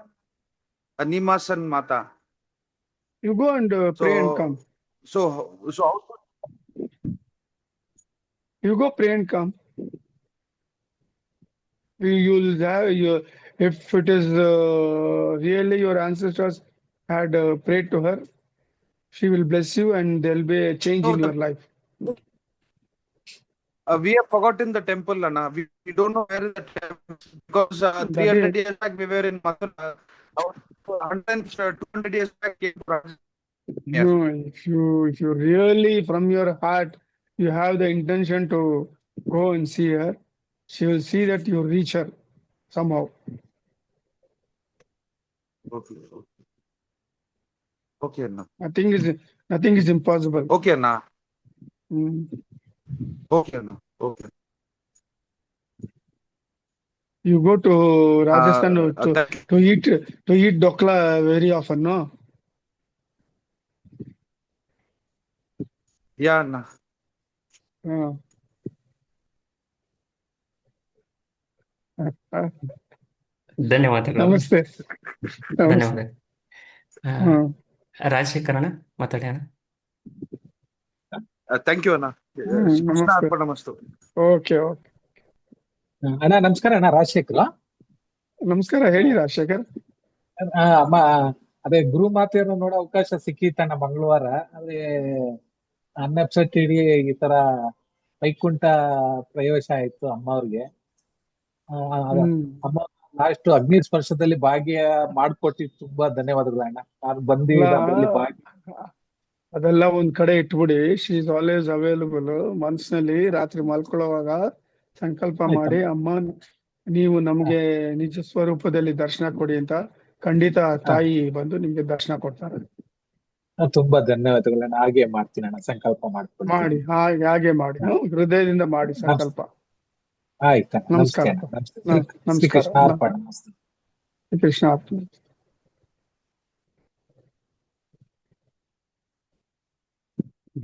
Nimasan Mata. You go and pray and come. So how You go pray and come. You'll have if it is really your ancestors had prayed to her, she will bless you and there'll be a change in your life. we have forgotten the temple, Anna. We don't know where is the temple because 300 years back we were in Mathura. 200 years back came to Rajasthan. No, if you really from your heart you have the intention to go and see her, she will see that you reach her somehow. Okay, Anna. Nothing is impossible. Okay, Anna. Mm. Okay, Anna. Okay. You go to Rajasthan to eat dokla very often, no? Yeah, Anna. ಧನ್ಯವಾದಗಳು. ನಮಸ್ತೆ. ಧನ್ಯವಾದ. ರಾಜಶೇಖರಣ ಮಾತಾಡಿ ಅಣ್ಣ. Thank you, Anna. ನಮಸ್ತೆ. Okay. ಅಣ್ಣ ನಮಸ್ಕಾರ. ಅಣ್ಣ ರಾಜಶೇಖರ. ನಮಸ್ಕಾರ, ಹೇಳಿ ರಾಜಶೇಖರ್. ಅದೇ ಗುರು ಮಾತೆಯನ್ನು ನೋಡೋ ಅವಕಾಶ ಸಿಕ್ಕಿತ್ತಣ್ಣ ಮಂಗಳವಾರ. ಅದೇ ಅನ್ಎಪ್ಸೆಟೆಡ್ ಈ ತರ ವೈಕುಂಠ ಪ್ರವೇಶ ಆಯ್ತು ಅಮ್ಮ ಅವ್ರಿಗೆ. ಅಮ್ಮ ಲಾಸ್ಟ್ ಅಗ್ನಿ ಸ್ಪರ್ಶದಲ್ಲಿ ಭಾಗ್ಯ ಮಾಡ್ಕೊಟ್ಟಿದ್ದು ತುಂಬಾ ಧನ್ಯವಾದಗಳು ಅಣ್ಣ. ನಾನು ಬಂದು ಅದೆಲ್ಲ ಒಂದ್ ಕಡೆ ಇಟ್ಬಿಡಿ. She is always available. ಮನಸ್ಸಿನಲ್ಲಿ ರಾತ್ರಿ ಮಲ್ಕೊಳ್ಳುವಾಗ ಸಂಕಲ್ಪ ಮಾಡಿ, ಅಮ್ಮ ನೀವು ನಮ್ಗೆ ನಿಜ ಸ್ವರೂಪದಲ್ಲಿ ದರ್ಶನ ಕೊಡಿ ಅಂತ. ಖಂಡಿತ ತಾಯಿ ಬಂದು ನಿಮ್ಗೆ ದರ್ಶನ ಕೊಡ್ತಾರೆ. ತುಂಬಾ ಧನ್ಯವಾದಗಳನ್ನ. ಹಾಗೆ ಮಾಡ್ತೀನಿ ಅಣ್ಣ, ಸಂಕಲ್ಪ ಮಾಡ್ಕೊಂಡು ಮಾಡಿ. ಹಾಗೆ ಮಾಡಿ, ಹೃದಯದಿಂದ ಮಾಡಿ ಸಂಕಲ್ಪ. ಆಯ್ತಾ. ನಮಸ್ಕಾರ. ಕೃಷ್ಣ ಅರ್ಪಣ. ಕೃಷ್ಣ ಅರ್ಪಣ.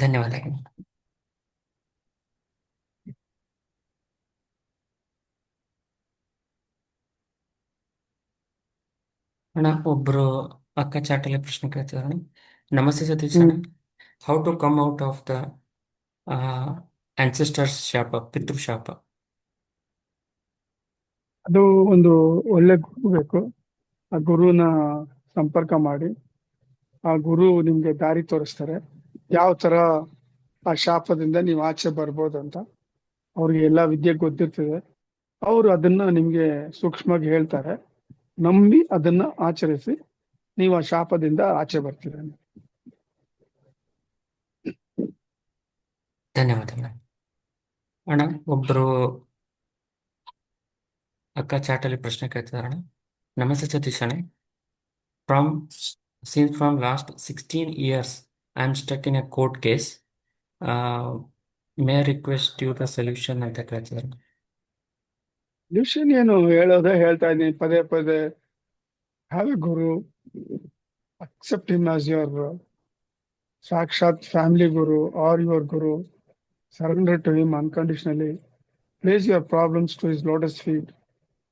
ಧನ್ಯವಾದಗಳು. ಅಣ್ಣ ಒಬ್ರು ಅಕ್ಕ ಚಾಟಲ್ಲಿ ಪ್ರಶ್ನೆ ಕೇಳ್ತಿದಾರೆ. ನಮಸ್ತೆ ಸತೀಶ್ ಅಣ್ಣ, how to come out of the ancestors ಶಾಪ, ಪಿತೃಶಾಪ? ಅದು ಒಂದು ಒಳ್ಳೆ ಗುರು ಬೇಕು. ಆ ಗುರುನ ಸಂಪರ್ಕ ಮಾಡಿ, ಆ ಗುರು ನಿಮ್ಗೆ ದಾರಿ ತೋರಿಸ್ತಾರೆ ಯಾವ ತರ ಆ ಶಾಪದಿಂದ ನೀವು ಆಚೆ ಬರ್ಬೋದು ಅಂತ. ಅವ್ರಿಗೆ ಎಲ್ಲಾ ವಿದ್ಯೆ ಗೊತ್ತಿರ್ತದೆ. ಅವರು ಅದನ್ನ ನಿಮ್ಗೆ ಸೂಕ್ಷ್ಮವಾಗಿ ಹೇಳ್ತಾರೆ. ನಂಬಿ ಅದನ್ನ ಆಚರಿಸಿ ನೀವು ಆ ಶಾಪದಿಂದ ಆಚೆ ಬರ್ತೀರ. ಧನ್ಯವಾದಗಳು ಅಣ್ಣ. ಒಬ್ರು ಅಕ್ಕ ಚಾಟಲ್ಲಿ ಪ್ರಶ್ನೆ ಕೇಳ್ತಿದಾರಣ. ನಮಸ್ತೆ ಸತೀಶ್ ಅಣ್ಣ, from last 16 years I am stuck in a court case. May I request you the solution ಅಂತ ಕೇಳ್ತಿದಾರೆ. ಸೊಲ್ಯೂಷನ್ ಏನು ಹೇಳ್ತಾ ಇದ್ದೀನಿ ಪದೇ ಪದೇ. Have a guru, accept him as your ಸಾಕ್ಷಾತ್ family guru or your guru. Surrender to him unconditionally. Place your problems to his lotus feet.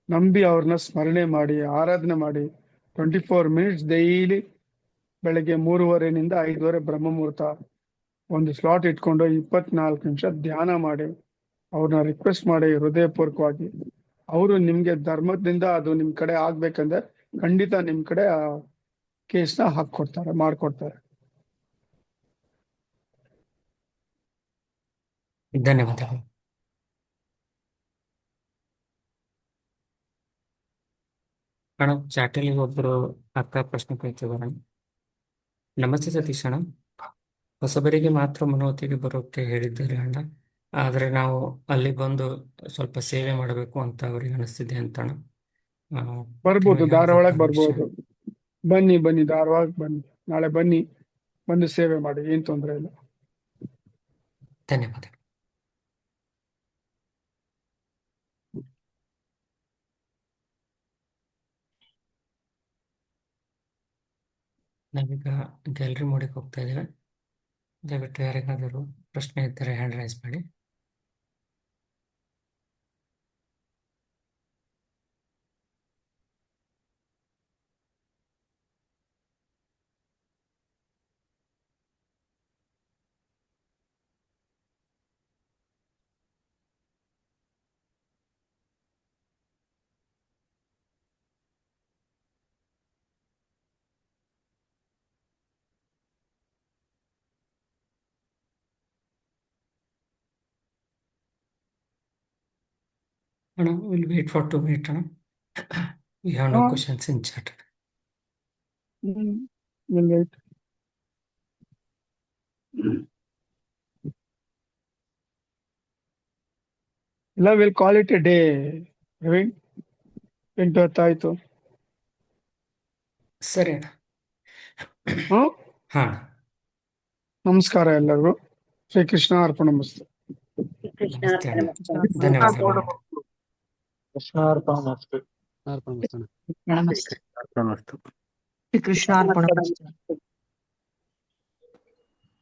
ನಂಬಿ ಅವ್ರನ್ನ ಸ್ಮರಣೆ ಮಾಡಿ, ಆರಾಧನೆ ಮಾಡಿ. 24 minutes ಡೈಲಿ ಬೆಳಗ್ಗೆ 3:30 5:30 ಬ್ರಹ್ಮ ಮುಹೂರ್ತ ಒಂದು ಸ್ಲಾಟ್ ಇಟ್ಕೊಂಡು 24 ನಿಮಿಷ ಧ್ಯಾನ ಮಾಡಿ, ಅವ್ರನ್ನ ರಿಕ್ವೆಸ್ಟ್ ಮಾಡಿ ಹೃದಯಪೂರ್ವಕವಾಗಿ. ಅವರು ನಿಮ್ಗೆ ಧರ್ಮದಿಂದ ಅದು ನಿಮ್ ಕಡೆ ಆಗ್ಬೇಕಂದ್ರೆ ಖಂಡಿತ ನಿಮ್ ಕಡೆ ಕೇಸ್ನ ಹಾಕೊಡ್ತಾರೆ, ಮಾಡ್ಕೊಡ್ತಾರೆ. ಧನ್ಯವಾದಗಳು. ಅಣ್ಣ ಚಾಟಲ್ಲಿ ಒಬ್ಬರು ಅಕ್ಕ ಪ್ರಶ್ನೆ ಕೇಳ್ತಿದ್ದಾರೆ. ನಮಸ್ತೆ ಸತೀಶ್ ಅಣ್ಣ, ಹೊಸಬರಿಗೆ ಮಾತ್ರ ಮನೋತಿಗೆ ಬರೋಕ್ಕೆ ಹೇಳಿದ್ದಾರೆ ಅಣ್ಣ, ಆದರೆ ನಾವು ಅಲ್ಲಿ ಬಂದು ಸ್ವಲ್ಪ ಸೇವೆ ಮಾಡಬೇಕು ಅಂತ ಅವರಿಗೆ ಅನಿಸ್ತಿದೆ ಅಂತ ಅಣ್ಣ. ಬರ್ಬೋದು, ನಿಮಗೆ ಧಾರವಾಡ ಯಾವುದಾದ್ರು ವಿಷಯ? ಬರ್ಬೋದು. ಬನ್ನಿ ಧಾರವಾಡ ಬನ್ನಿ, ನಾಳೆ ಬನ್ನಿ, ಬಂದು ಸೇವೆ ಮಾಡಿ, ಏನ್ ತೊಂದರೆ ಇಲ್ಲ. ಧನ್ಯವಾದ. ನಾವೀಗ ಗ್ಯಾಲರಿ ಮೋಡಿಗೆ ಹೋಗ್ತಾ ಇದ್ದೇವೆ. ದಯವಿಟ್ಟು ಯಾರಿಗಾದರೂ ಪ್ರಶ್ನೆ ಇದ್ದರೆ ಹ್ಯಾಂಡ್ ರೈಸ್ ಮಾಡಿ. Anna, we'll wait for 2 minutes. Anna. We have no questions in chat. We'll wait. ಇಲ್ಲ, will call it A day. Praveen, 8 ಆಯ್ತು. ಸರಿ ಅಣ್ಣ. ಹ್ಮ್, ಹಾ, ನಮಸ್ಕಾರ ಎಲ್ಲರಿಗೂ. ಶ್ರೀಕೃಷ್ಣ ಅರ್ಪಣಮಸ್ತು. ನಮಸ್ತೆ ಅಣ್ಣ. ಧನ್ಯವಾದಗಳು. ಕೃಷ್ಣಾರ್ಪಣಮಸ್ತು. ಅರ್ಪಣಮಸ್ತು. ಕೃಷ್ಣಾರ್ಪಣಮಸ್ತು.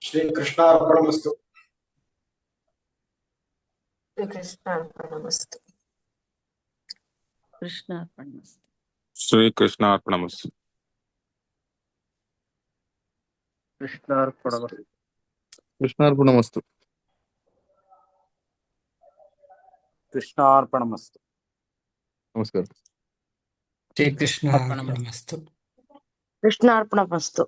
ಶ್ರೀಕೃಷ್ಣಾರ್ಪಣಮಸ್ತು. ಕೃಷ್ಣಾರ್ಪಣಮಸ್ತು. ಕೃಷ್ಣಾರ್ಪಣಮಸ್ತು. ಶ್ರೀಕೃಷ್ಣಾರ್ಪಣಮಸ್ತು. ಕೃಷ್ಣಾರ್ಪಣಮಸ್ತು. ಕೃಷ್ಣಾರ್ಪಣಮಸ್ತು. ಕೃಷ್ಣಾರ್ಪಣಮಸ್ತು. ನಮಸ್ಕಾರ. ಶ್ರೀ ಕೃಷ್ಣ ಅರ್ಪಣಮಸ್ತು. ಕೃಷ್ಣಾರ್ಪಣಮಸ್ತು.